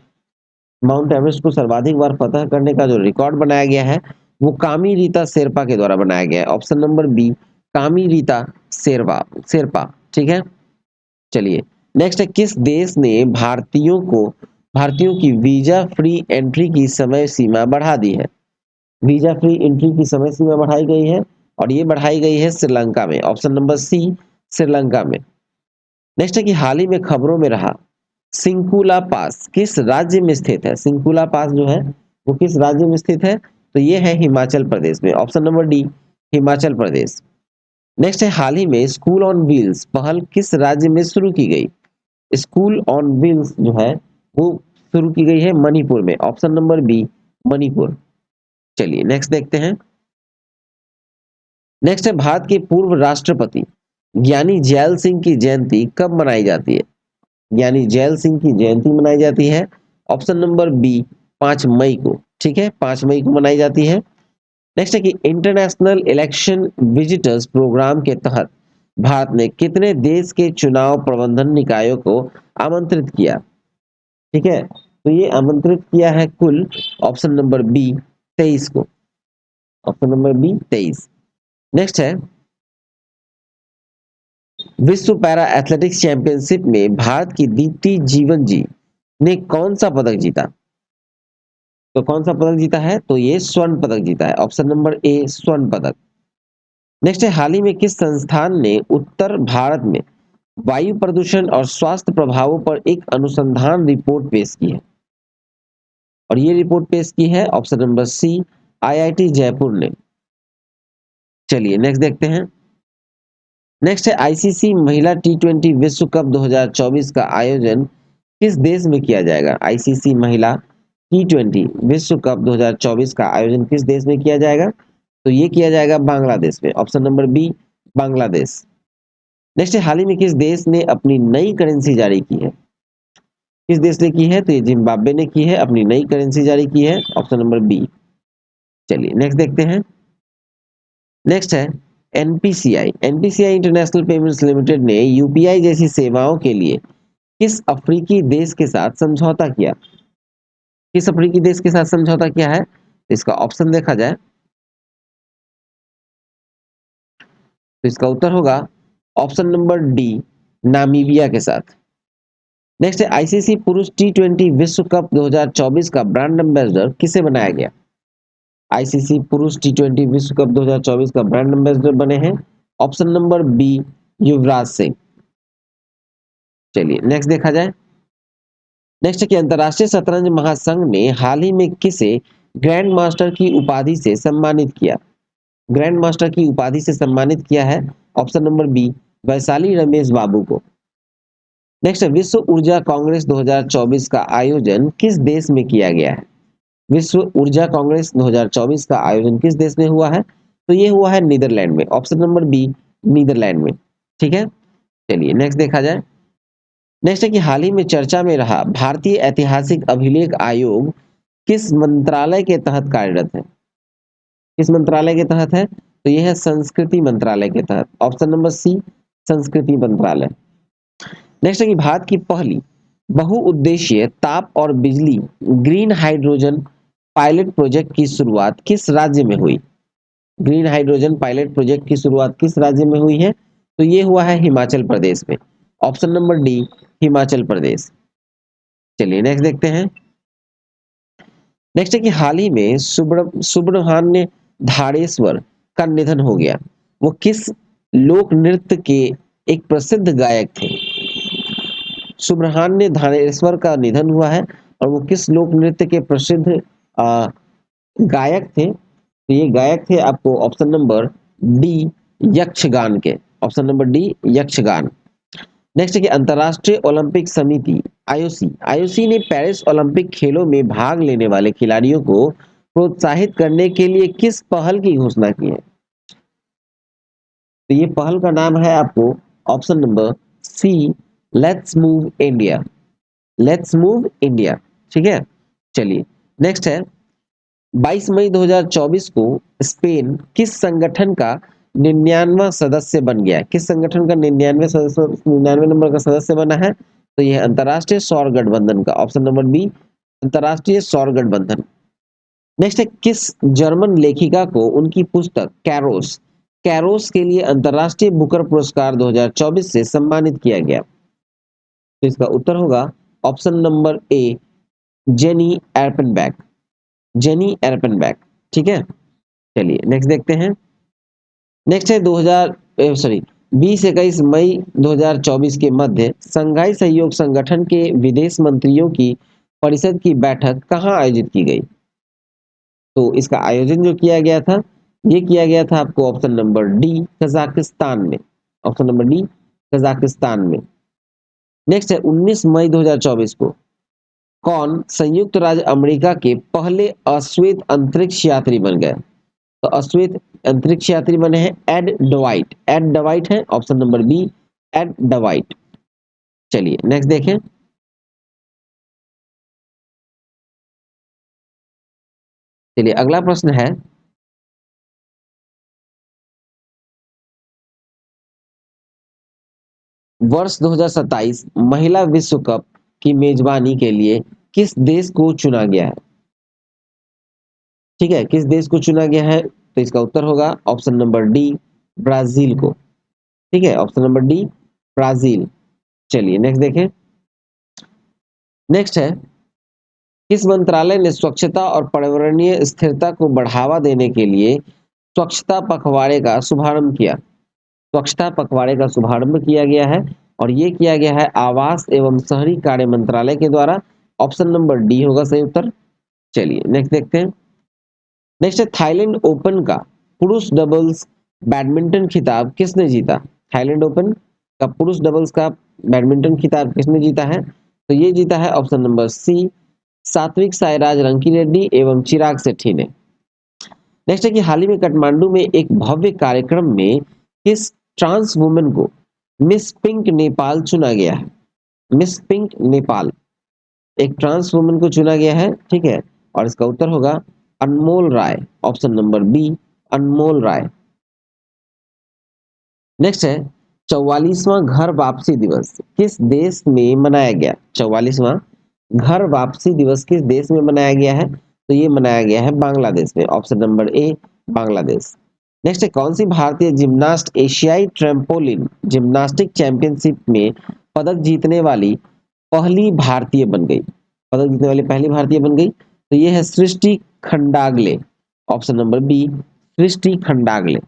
माउंट एवरेस्ट को सर्वाधिक बार फतह करने का जो रिकॉर्ड बनाया गया है वो कामी रीता शेरपा के द्वारा बनाया गया है। ऑप्शन नंबर बी, कामी रीता शेरपा। ठीक है, चलिए नेक्स्ट है किस देश ने भारतीयों की वीजा फ्री एंट्री की समय सीमा बढ़ा दी है? वीजा फ्री एंट्री की समय सीमा बढ़ाई गई है और ये बढ़ाई गई है श्रीलंका में। ऑप्शन नंबर सी, श्रीलंका में। नेक्स्ट है कि हाल ही में खबरों में रहा सिंकुला पास किस राज्य में स्थित है? सिंकुला पास जो है वो किस राज्य में स्थित है? तो ये है हिमाचल प्रदेश में। Option number D, Himachal Pradesh. Next है, हाल ही में स्कूल ऑन व्हील्स पहल किस राज्य में शुरू की गई? स्कूल ऑन व्हील्स जो है वो शुरू की गई है मणिपुर में। Option number B, Manipur. चलिए नेक्स्ट देखते हैं। नेक्स्ट है, भारत के पूर्व राष्ट्रपति ज्ञानी जैल सिंह की जयंती कब मनाई जाती है? ज्ञानी जैल सिंह की जयंती मनाई जाती है ऑप्शन नंबर बी, 5 मई को। ठीक है, 5 मई को मनाई जाती है। नेक्स्ट है कि इंटरनेशनल इलेक्शन विजिटर्स प्रोग्राम के तहत भारत ने कितने देश के चुनाव प्रबंधन निकायों को आमंत्रित किया? ठीक है, तो ये आमंत्रित किया है कुल ऑप्शन नंबर बी, 23 को। Option number B, 23। नेक्स्ट है, विश्व पैरा एथलेटिक्स चैंपियनशिप में भारत की दीप्ति जीवन जी ने कौन सा पदक जीता? तो कौन सा पदक जीता है? तो ये स्वर्ण पदक जीता है। ऑप्शन नंबर ए, स्वर्ण पदक। नेक्स्ट है, हाल ही में किस संस्थान ने उत्तर भारत में वायु प्रदूषण और स्वास्थ्य प्रभावों पर एक अनुसंधान रिपोर्ट पेश की है? और ये रिपोर्ट पेश की है option number C, IIT Jaipur ने। चलिए नेक्स्ट देखते हैं। नेक्स्ट है, आईसीसी महिला टी20 विश्व कप 2024 का आयोजन किस देश में किया जाएगा? आईसीसी महिला टी20 विश्व कप 2024 का आयोजन किस देश में किया जाएगा? तो ये किया जाएगा बांग्लादेश में। Option number B, Bangladesh. Next है, हाल ही में किस देश ने अपनी नई करेंसी जारी की है? किस देश ने की है? तो ये जिम्बाब्वे ने की है, अपनी नई करेंसी जारी की है। Option number B. चलिए नेक्स्ट देखते हैं। नेक्स्ट है, NPCI. NPCI international payments limited UPI यूपीआई जैसी सेवाओं के लिए किस अफ्रीकी देश के साथ समझौता किया? किस अफ्रीकी देश के साथ समझौता किया है? इसका ऑप्शन देखा जाए तो इसका उत्तर होगा ऑप्शन नंबर डी, नामीबिया के साथ। नेक्स्ट है, आईसीसी पुरुष टी20 विश्व कप 2024 का ब्रांड एम्बेसडर किसे बनाया गया? आईसीसी पुरुष टी20 विश्व कप 2024 का ब्रांड एम्बेसडर बने हैं option number B, Yuvraj Singh. चलिए नेक्स्ट देखा जाए। नेक्स्ट है कि अंतरराष्ट्रीय शतरंज महासंघ ने हाल ही में किसे ग्रैंड मास्टर की उपाधि से सम्मानित किया? ग्रैंड मास्टर की उपाधि से सम्मानित किया है option number B, Vaishali Ramesh Babu को। नेक्स्ट है, विश्व ऊर्जा कांग्रेस 2024 का आयोजन किस देश में किया गया है? विश्व ऊर्जा कांग्रेस 2024 का आयोजन किस देश में हुआ है? तो ये हुआ है नीदरलैंड में। ऑप्शन नंबर बी, नीदरलैंड में। ठीक है, चलिए नेक्स्ट देखा जाए। नेक्स्ट है कि हाल ही में चर्चा में रहा भारतीय ऐतिहासिक अभिलेख आयोग किस मंत्रालय के तहत कार्यरत है? किस मंत्रालय के तहत है? तो यह है संस्कृति मंत्रालय के तहत। ऑप्शन नंबर सी, संस्कृति मंत्रालय। नेक्स्ट है कि भारत की पहली बहुउद्देशीय ताप और बिजली ग्रीन हाइड्रोजन पायलट प्रोजेक्ट की शुरुआत किस राज्य में हुई? ग्रीन हाइड्रोजन पायलट प्रोजेक्ट की शुरुआत किस राज्य में हुई है? तो ये हुआ है हिमाचल प्रदेश में। Option number D, Himachal Pradesh. चलिए नेक्स्ट देखते हैं। नेक्स्ट है कि हाल ही में सुब्रह्मण्य धारेश्वर का निधन हो गया। वो किस लोक नृत्य के एक प्रसिद्ध गायक थे? सुब्रह्मण्य धारेश्वर का निधन हुआ है और वो किस लोक नृत्य के प्रसिद्ध गायक थे? तो ये गायक थे आपको ऑप्शन नंबर डी, यक्षगान के। Option number D, Yakshagana. Next है कि अंतरराष्ट्रीय ओलंपिक समिति आईओसी आईओसी ने पेरिस ओलंपिक खेलों में भाग लेने वाले खिलाड़ियों को प्रोत्साहित करने के लिए किस पहल की घोषणा की है? तो ये पहल का नाम है आपको option number C, let's move India. Let's move India. ठीक है, चलिए नेक्स्ट है, 22 मई 2024 को स्पेन किस संगठन का 99वां सदस्य बन गया? किस संगठन का 99 नंबर का सदस्य बना है? तो यह अंतरराष्ट्रीय सौर गठबंधन का। ऑप्शन नंबर बी, अंतरराष्ट्रीय सौर गठबंधन। नेक्स्ट है, किस जर्मन लेखिका को उनकी पुस्तक कैरोस कैरोस के लिए अंतरराष्ट्रीय बुकर पुरस्कार 2024 से सम्मानित किया गया? तो इसका उत्तर होगा option number A, Jenny Erpenbeck. Jenny Erpenbeck. ठीक है, चलिए नेक्स्ट देखते हैं। नेक्स्ट है 2000 सॉरी 20-21 मई 2024 के मध्य संघाई सहयोग संगठन के विदेश मंत्रियों की परिषद की बैठक कहाँ आयोजित की गई? तो इसका आयोजन जो किया गया था, ये किया गया था आपको ऑप्शन नंबर डी कजाकिस्तान में। ऑप्शन नंबर डी कजाकिस्तान में। नेक्स्ट है 19 मई 2024 को कौन संयुक्त राज्य अमेरिका के पहले अश्वेत अंतरिक्ष यात्री बन गए? तो अश्वेत अंतरिक्ष यात्री बने हैं एड डवाइट। एड डवाइट है ऑप्शन नंबर बी एड डवाइट। चलिए नेक्स्ट देखें। चलिए अगला प्रश्न है वर्ष 2027 महिला विश्व कप की मेजबानी के लिए किस देश को चुना गया है? ठीक है, किस देश को चुना गया है? तो इसका उत्तर होगा ऑप्शन नंबर डी ब्राजील को। ठीक है, ऑप्शन नंबर डी ब्राजील। चलिए नेक्स्ट देखें। नेक्स्ट है किस मंत्रालय ने स्वच्छता और पर्यावरणीय स्थिरता को बढ़ावा देने के लिए स्वच्छता पखवाड़े का शुभारंभ किया? स्वच्छता पखवाड़े का शुभारंभ किया गया है और ये किया गया है आवास एवं शहरी कार्य मंत्रालय के द्वारा। ऑप्शन नंबर डी होगा सही उत्तर। चलिए नेक्स्ट देखते हैं। नेक्स्ट है थाईलैंड ओपन का पुरुष डबल्स बैडमिंटन खिताब किसने जीता? थाईलैंड ओपन का पुरुष डबल्स का बैडमिंटन खिताब किसने जीता है? तो ये जीता है ऑप्शन नंबर सी सात्विक साईराज रंकीरेड्डी एवं चिराग शेट्टी ने। नेक्स्ट है कि हाल ही में काठमांडू में एक भव्य कार्यक्रम में किस ट्रांस वुमेन को मिस पिंक नेपाल चुना गया है? मिस पिंक नेपाल एक ट्रांस वुमेन को चुना गया है। ठीक है, और इसका उत्तर होगा अनमोल राय। ऑप्शन नंबर बी अनमोल राय। नेक्स्ट है 44वां घर वापसी दिवस किस देश में मनाया गया? 44वां घर वापसी दिवस किस देश में मनाया गया है? तो ये मनाया गया है बांग्लादेश में। ऑप्शन नंबर ए बांग्लादेश। नेक्स्ट है कौन सी भारतीय जिम्नास्ट एशियाई ट्रैम्पोलिन जिम्नास्टिक चैंपियनशिप में पदक जीतने वाली पहली भारतीय बन गई? पदक जीतने वाली पहली भारतीय बन गई तो ये है सृष्टि खंडागले। ऑप्शन नंबर बी सृष्टि खंडागले।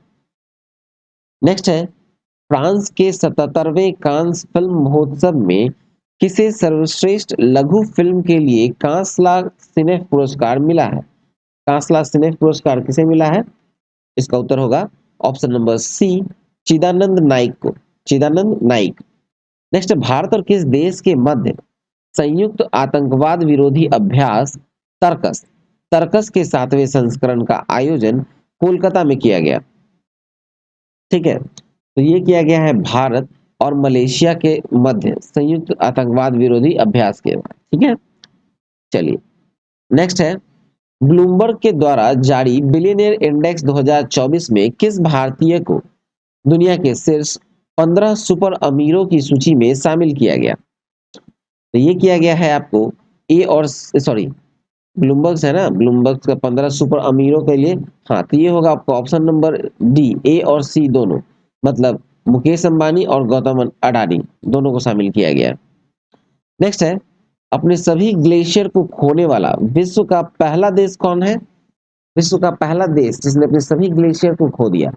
नेक्स्ट है फ्रांस के 77वें कांस फिल्म महोत्सव में किसे सर्वश्रेष्ठ लघु फिल्म के लिए कांसला सिनेफ पुरस्कार मिला है? कांसला सिनेफ पुरस्कार किसे मिला है? इसका उत्तर होगा ऑप्शन नंबर सी चिदानंद नाइक को। चिदानंद नाइक। नेक्स्ट भारत और किस देश के मध्य संयुक्त आतंकवाद विरोधी अभ्यास तर्कस तर्कस के 7वें संस्करण का आयोजन कोलकाता में किया गया? ठीक है, तो ये किया गया है भारत और मलेशिया के मध्य संयुक्त आतंकवाद विरोधी अभ्यास के बाद। ठीक है, चलिए नेक्स्ट है ब्लूमबर्ग के द्वारा जारी बिलियनियर इंडेक्स 2024 में किस भारतीय को दुनिया के शीर्ष 15 सुपर अमीरों की सूची में शामिल किया गया? तो ये किया गया है आपको ए और सॉरी ब्लूमबर्ग है ना, ब्लूमबर्ग का 15 सुपर अमीरों के लिए। हाँ, तो ये होगा आपको ऑप्शन नंबर डी ए और सी दोनों, मतलब मुकेश अंबानी और गौतम अडानी दोनों को शामिल किया गया। नेक्स्ट है अपने सभी ग्लेशियर को खोने वाला विश्व का पहला देश कौन है? विश्व का पहला देश जिसने अपने सभी ग्लेशियर को खो दिया,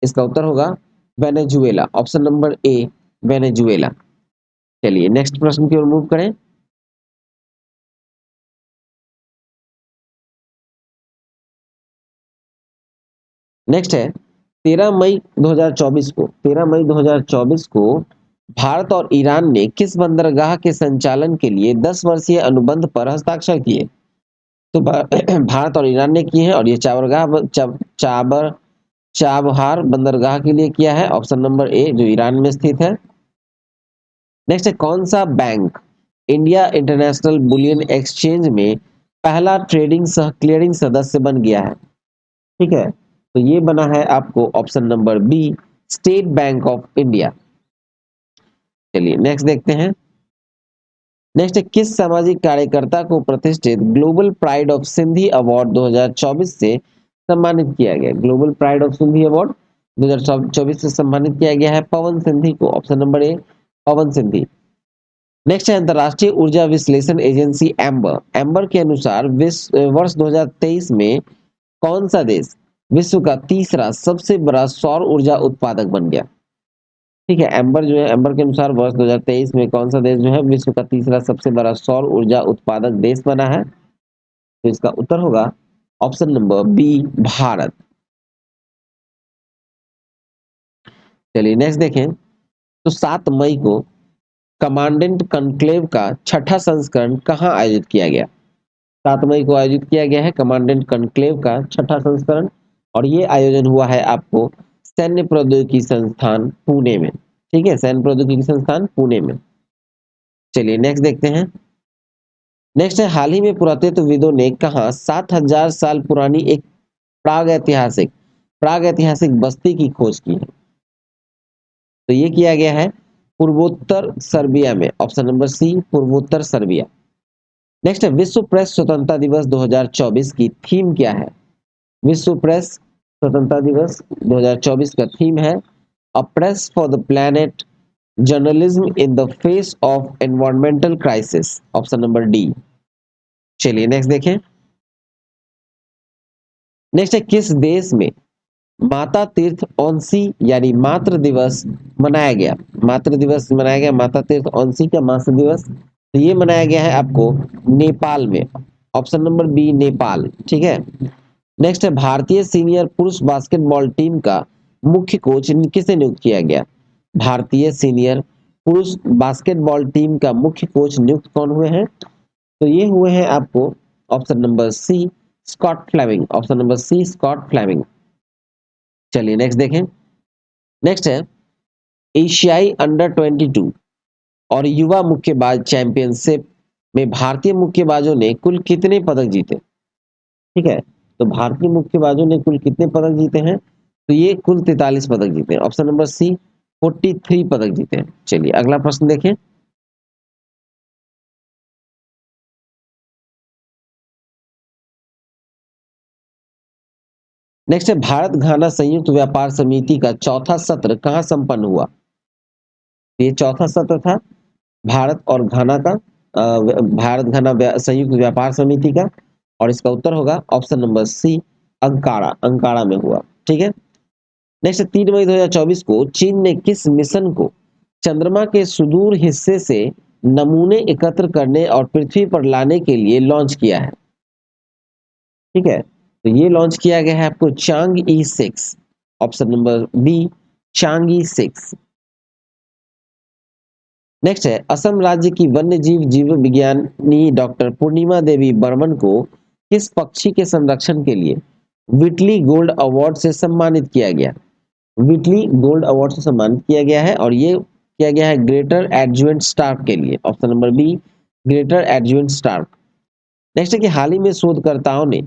इसका उत्तर होगा वेनेजुएला। ऑप्शन नंबर ए वेनेजुएला। चलिए नेक्स्ट प्रश्न की ओर मूव करें। नेक्स्ट है 13 मई 2024 को भारत और ईरान ने किस बंदरगाह के संचालन के लिए 10 वर्षीय अनुबंध पर हस्ताक्षर किए? तो भारत और ईरान ने किए हैं और ये चाबहार बंदरगाह के लिए किया है। ऑप्शन नंबर ए जो ईरान में स्थित है। नेक्स्ट है कौन सा bank India international bullion exchange में पहला ट्रेडिंग सह क्लियरिंग सदस्य बन गया है? ठीक है, तो ये बना है आपको option number B state bank of India. चलिए नेक्स्ट देखते हैं। नेक्स्ट है किस सामाजिक कार्यकर्ता को प्रतिष्ठित global pride of Sindhi award 2024 से सम्मानित किया गया? Global pride of Sindhi award 2024 से सम्मानित किया गया है पवन सिंधी को। Option number A Pawan Sindhi. Next है अंतरराष्ट्रीय ऊर्जा विश्लेषण एजेंसी एम्बर एम्बर के अनुसार वर्ष 2023 में कौन सा देश विश्व का तीसरा सबसे बड़ा सौर ऊर्जा उत्पादक बन गया? ठीक है, एम्बर जो है, एम्बर के अनुसार वर्ष 2023 में कौन सा देश जो है विश्व का तीसरा सबसे बड़ा सौर ऊर्जा उत्पादक देश बना है? तो इसका उत्तर होगा ऑप्शन नंबर बी, भारत। चलिए नेक्स्ट देखें, तो 7 मई को कमांडेंट कॉन्क्लेव का छठा संस्करण कहाँ आयोजित किया गया? 7 मई को आयोजित किया गया है कमांडेंट कॉन्क्लेव का छठा संस्करण, और ये आयोजन हुआ है आपको सैन्य प्रौद्योगिकी संस्थान पुणे में। ठीक है, सैन्य प्रौद्योगिकी संस्थान पुणे में। चलिए नेक्स्ट देखते हैं। नेक्स्ट है, हाल ही में पुरातत्वविदों ने कहा 7000 साल पुरानी एक प्राग ऐतिहासिक बस्ती की खोज की है? तो ये किया गया है पूर्वोत्तर सर्बिया में, ऑप्शन नंबर सी, पूर्वोत्तर सर्बिया। नेक्स्ट है, विश्व प्रेस स्वतंत्रता दिवस 2024 की थीम क्या है? विश्व प्रेस स्वतंत्रता दिवस 2024 का थीम है a press for the planet, journalism in the face of environmental crisis, option number D. चलिए नेक्स्ट देखें। नेक्स्ट है, किस देश में माता तीर्थ औंसी यानी मातृ दिवस मनाया गया? मातृ दिवस मनाया गया, माता तीर्थ औंसी का मातृ दिवस, तो ये मनाया गया है आपको नेपाल में, ऑप्शन नंबर बी, नेपाल। ठीक है। नेक्स्ट है, भारतीय सीनियर पुरुष बास्केटबॉल टीम का मुख्य कोच किसे नियुक्त किया गया? भारतीय सीनियर पुरुष बास्केटबॉल टीम का मुख्य कोच नियुक्त कौन हुए हैं? तो ये हुए हैं आपको option number C, Scott Fleming, option number C, Scott Fleming. चलिए नेक्स्ट देखें। नेक्स्ट है, एशियाई अंडर 22 और युवा मुक्केबाज चैंपियनशिप में भारतीय मुक्केबाजों ने कुल कितने पदक जीते? ठीक है, तो भारतीय मुक्केबाजों ने कुल कितने पदक जीते हैं? तो ये कुल 43 पदक जीते हैं, ऑप्शन नंबर सी, 43 पदक जीते हैं। चलिए अगला प्रश्न देखें। नेक्स्ट है, भारत घाना संयुक्त व्यापार समिति का चौथा सत्र कहाँ संपन्न हुआ? ये चौथा सत्र था भारत और घाना का, भारत घाना संयुक्त व्यापार समिति का, और इसका उत्तर होगा option number C, Ankara, Ankara में हुआ। ठीक है। नेक्स्ट, 3 मई 2024 को चीन ने किस मिशन को चंद्रमा के सुदूर हिस्से से नमूने एकत्र करने और पृथ्वी पर लाने के लिए लॉन्च किया है? ठीक है, तो ये लॉन्च किया गया है आपको चांग-ई 6, ऑप्शन नंबर बी, चांग-ई 6। नेक्स्ट है, असम राज्य की वन्य जीव जीव विज्ञानी डॉक्टर पूर्णिमा देवी बर्मन को किस पक्षी के संरक्षण के लिए विटली गोल्ड अवार्ड से सम्मानित किया गया? विटली गोल्ड अवार्ड से सम्मानित किया गया है, और ये किया गया है ग्रेटर एडजुएंट स्टार्क के लिए, option number B, greater adjutant stork. Next है कि हाल ही में शोधकर्ताओं ने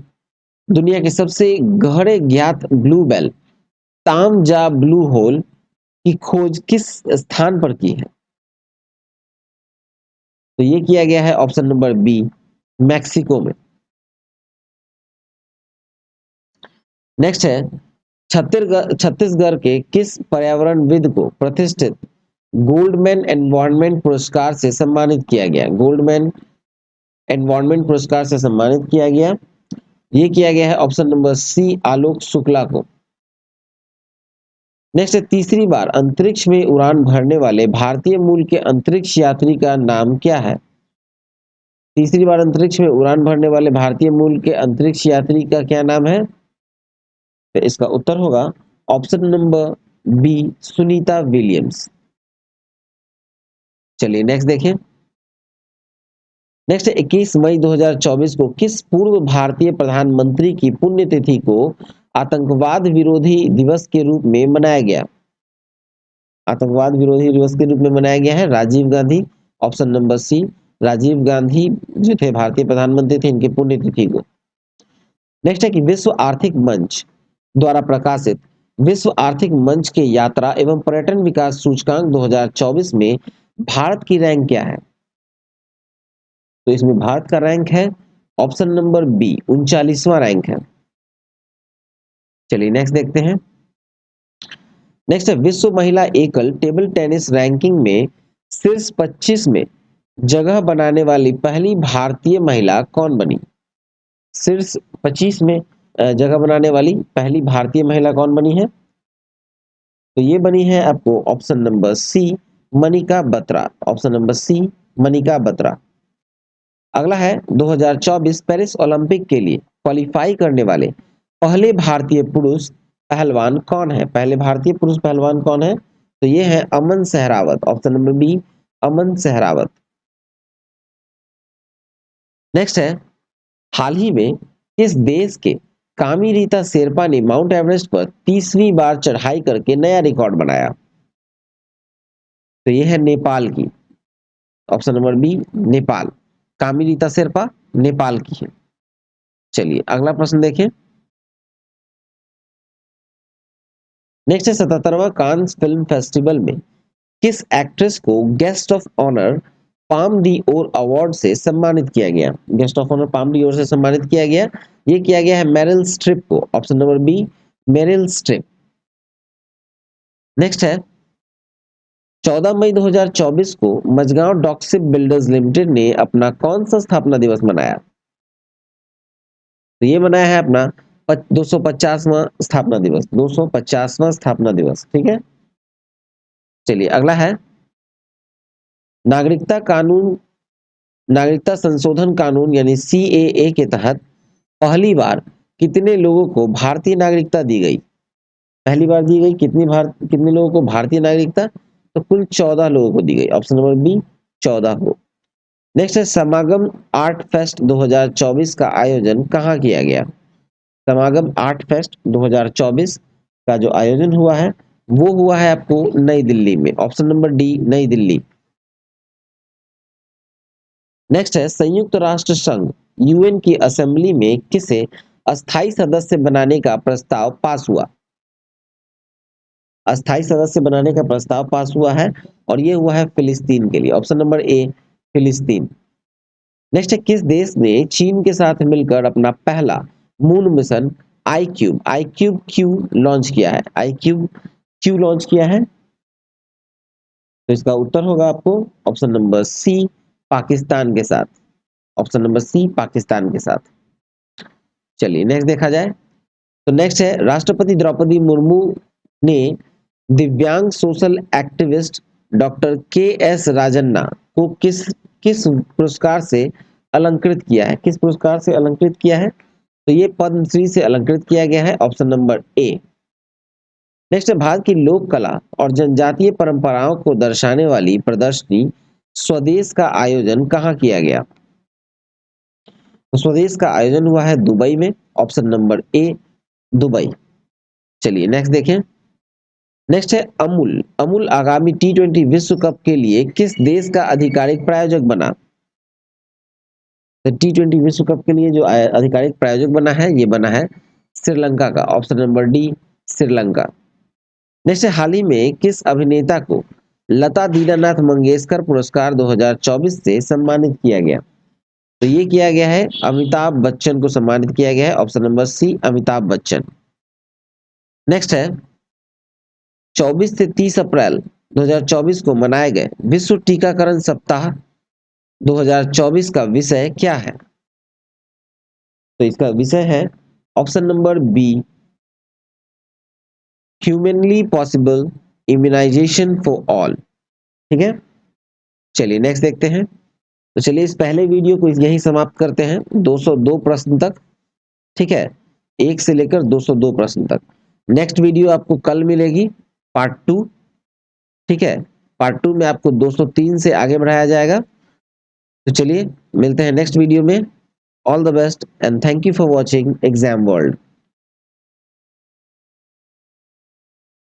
दुनिया के सबसे गहरे ज्ञात ब्लू बेल तामजा ब्लू होल की खोज किस स्थान पर की है? तो ये किया गया है ऑप्शन नंबर बी, मैक्सिको में। नेक्स्ट है, छत्तीसगढ़ के किस पर्यावरणविद को प्रतिष्ठित गोल्डमैन एनवायरनमेंट पुरस्कार से सम्मानित किया गया? गोल्डमैन एनवायरनमेंट पुरस्कार से सम्मानित किया गया, ये किया गया है ऑप्शन नंबर सी, आलोक शुक्ला को। नेक्स्ट है, तीसरी बार अंतरिक्ष में उड़ान भरने वाले भारतीय मूल के अंतरिक्ष यात्री का नाम क्या है? तीसरी बार अंतरिक्ष में उड़ान भरने वाले भारतीय मूल के अंतरिक्ष यात्री का क्या नाम है? तो इसका उत्तर होगा option number B, Sunita Williams. चलिए नेक्स्ट देखें। नेक्स्ट 21 मई 2024 को किस पूर्व भारतीय प्रधानमंत्री की पुण्यतिथि को आतंकवाद विरोधी दिवस के रूप में मनाया गया? आतंकवाद विरोधी दिवस के रूप में मनाया गया है Rajiv Gandhi, option number C, Rajiv Gandhi जो थे भारतीय प्रधानमंत्री थे, इनकी पुण्यतिथि को। नेक्स्ट है कि विश्व आर्थिक मंच द्वारा प्रकाशित विश्व आर्थिक मंच के यात्रा एवं पर्यटन विकास सूचकांक 2024 में भारत की रैंक क्या है? तो इसमें भारत का रैंक है ऑप्शन नंबर बी, 39वां रैंक है। चलिए नेक्स्ट देखते हैं। नेक्स्ट है, विश्व महिला एकल टेबल टेनिस रैंकिंग में शीर्ष 25 में जगह बनाने वाली पहली भारतीय महिला कौन बनी? शीर्ष 25 में जगह बनाने वाली पहली भारतीय महिला कौन बनी है? तो ये बनी है आपको option number C, Manika Batra. Option number C, Manika Batra. अगला है 2024 पेरिस ओलंपिक के लिए क्वालिफाई करने वाले पहले भारतीय पुरुष पहलवान कौन है? पहले भारतीय पुरुष पहलवान कौन है? तो ये है अमन सहरावत। ऑप्शन नंबर बी, अमन सहरावत। नेक्स्ट है, हाल ही में किस देश के कामी रीता शेरपा ने माउंट एवरेस्ट पर 30वीं बार चढ़ाई करके नया रिकॉर्ड बनाया? तो ये है नेपाल की। Option number B, Nepal. Kami Rita Sherpa Nepal की है। चलिए अगला प्रश्न देखें। नेक्स्ट है 77वां कांस फिल्म फेस्टिवल में किस एक्ट्रेस को guest of honour Palme d'Or award से सम्मानित किया गया? Guest of honour Palme d'Or से सम्मानित किया गया, ये किया गया है मेरिल स्ट्रिप को। Option number B, Meryl Streep. Next है 14 मई 2024 को मझगांव डॉकशिप बिल्डर्स लिमिटेड ने अपना कौन सा स्थापना दिवस मनाया? तो ये मनाया है अपना 250वां स्थापना दिवस, 250वां स्थापना दिवस। ठीक है, चलिए अगला है नागरिकता कानून, नागरिकता संशोधन कानून यानी सीएए के तहत पहली बार कितने लोगों को भारतीय नागरिकता दी गई? पहली बार दी गई कितने लोगों को भारतीय नागरिकता? तो कुल 14 लोगों को दी गई। ऑप्शन नंबर बी, 14 को। नेक्स्ट है समागम आर्ट फेस्ट 2024 का आयोजन कहाँ किया गया? समागम आर्ट फेस्ट 2024 का जो आयोजन हुआ है वो हुआ है आपको नई दिल्ली में। ऑप्शन नंबर डी, नई दिल्ली। नेक्स्ट है संयुक्त राष्ट्र संघ यूएन की असेंबली में किसे अस्थायी सदस्य बनाने का प्रस्ताव पास हुआ? अस्थायी सदस्य बनाने का प्रस्ताव पास हुआ है और ये हुआ है फिलिस्तीन के लिए। ऑप्शन नंबर ए, फिलिस्तीन। नेक्स्ट है किस देश ने चीन के साथ मिलकर अपना पहला मून मिशन आई क्यूब क्यू लॉन्च किया है? आई क्यूब क्यू लॉन्च किया है? तो इसका उत्तर होगा आपको ऑप्शन नंबर सी, पाकिस्तान के साथ। ऑप्शन नंबर सी, पाकिस्तान के साथ। चलिए नेक्स्ट देखा जाए तो नेक्स्ट है राष्ट्रपति द्रौपदी मुर्मू ने दिव्यांग सोशल एक्टिविस्ट डॉक्टर के एस राजन्ना को किस किस पुरस्कार से अलंकृत किया है? किस पुरस्कार से अलंकृत किया है? तो ये पद्मश्री से अलंकृत किया गया है। ऑप्शन नंबर ए। नेक्स्ट है भारत की लोक कला और जनजातीय परंपराओं को दर्शाने वाली प्रदर्शनी स्वदेश का आयोजन कहाँ किया गया? तो स्वदेश का आयोजन हुआ है दुबई में। ऑप्शन नंबर ए, दुबई। चलिए नेक्स्ट देखें। नेक्स्ट है अमूल। अमूल आगामी T20 विश्व कप के लिए किस देश का आधिकारिक प्रायोजक बना? तो T20 विश्व कप के लिए जो आधिकारिक प्रायोजक बना है ये बना है श्रीलंका का। Option number D, Sri Lanka. Next हाल ही में किस अभिनेता को लता दीनानाथ मंगेशकर पुरस्कार 2024 से सम्मानित किया गया? तो ये किया गया है अमिताभ बच्चन को सम्मानित किया गया है। Option number C, Amitabh Bachchan. Next है 24 से 30 अप्रैल 2024 को मनाए गए विश्व टीकाकरण सप्ताह 2024 का विषय क्या है? तो इसका विषय है option number B, humanly possible immunisation for all. ठीक है, चलिए नेक्स्ट देखते हैं। तो चलिए इस पहले वीडियो को यहीं समाप्त करते हैं 202 प्रश्न तक। ठीक है, 1 से लेकर 202 प्रश्न तक। नेक्स्ट वीडियो आपको कल मिलेगी, पार्ट 2। ठीक है, पार्ट 2 में आपको 203 से आगे बढ़ाया जाएगा। तो चलिए मिलते हैं नेक्स्ट वीडियो में। All the best and thank you for watching exam world.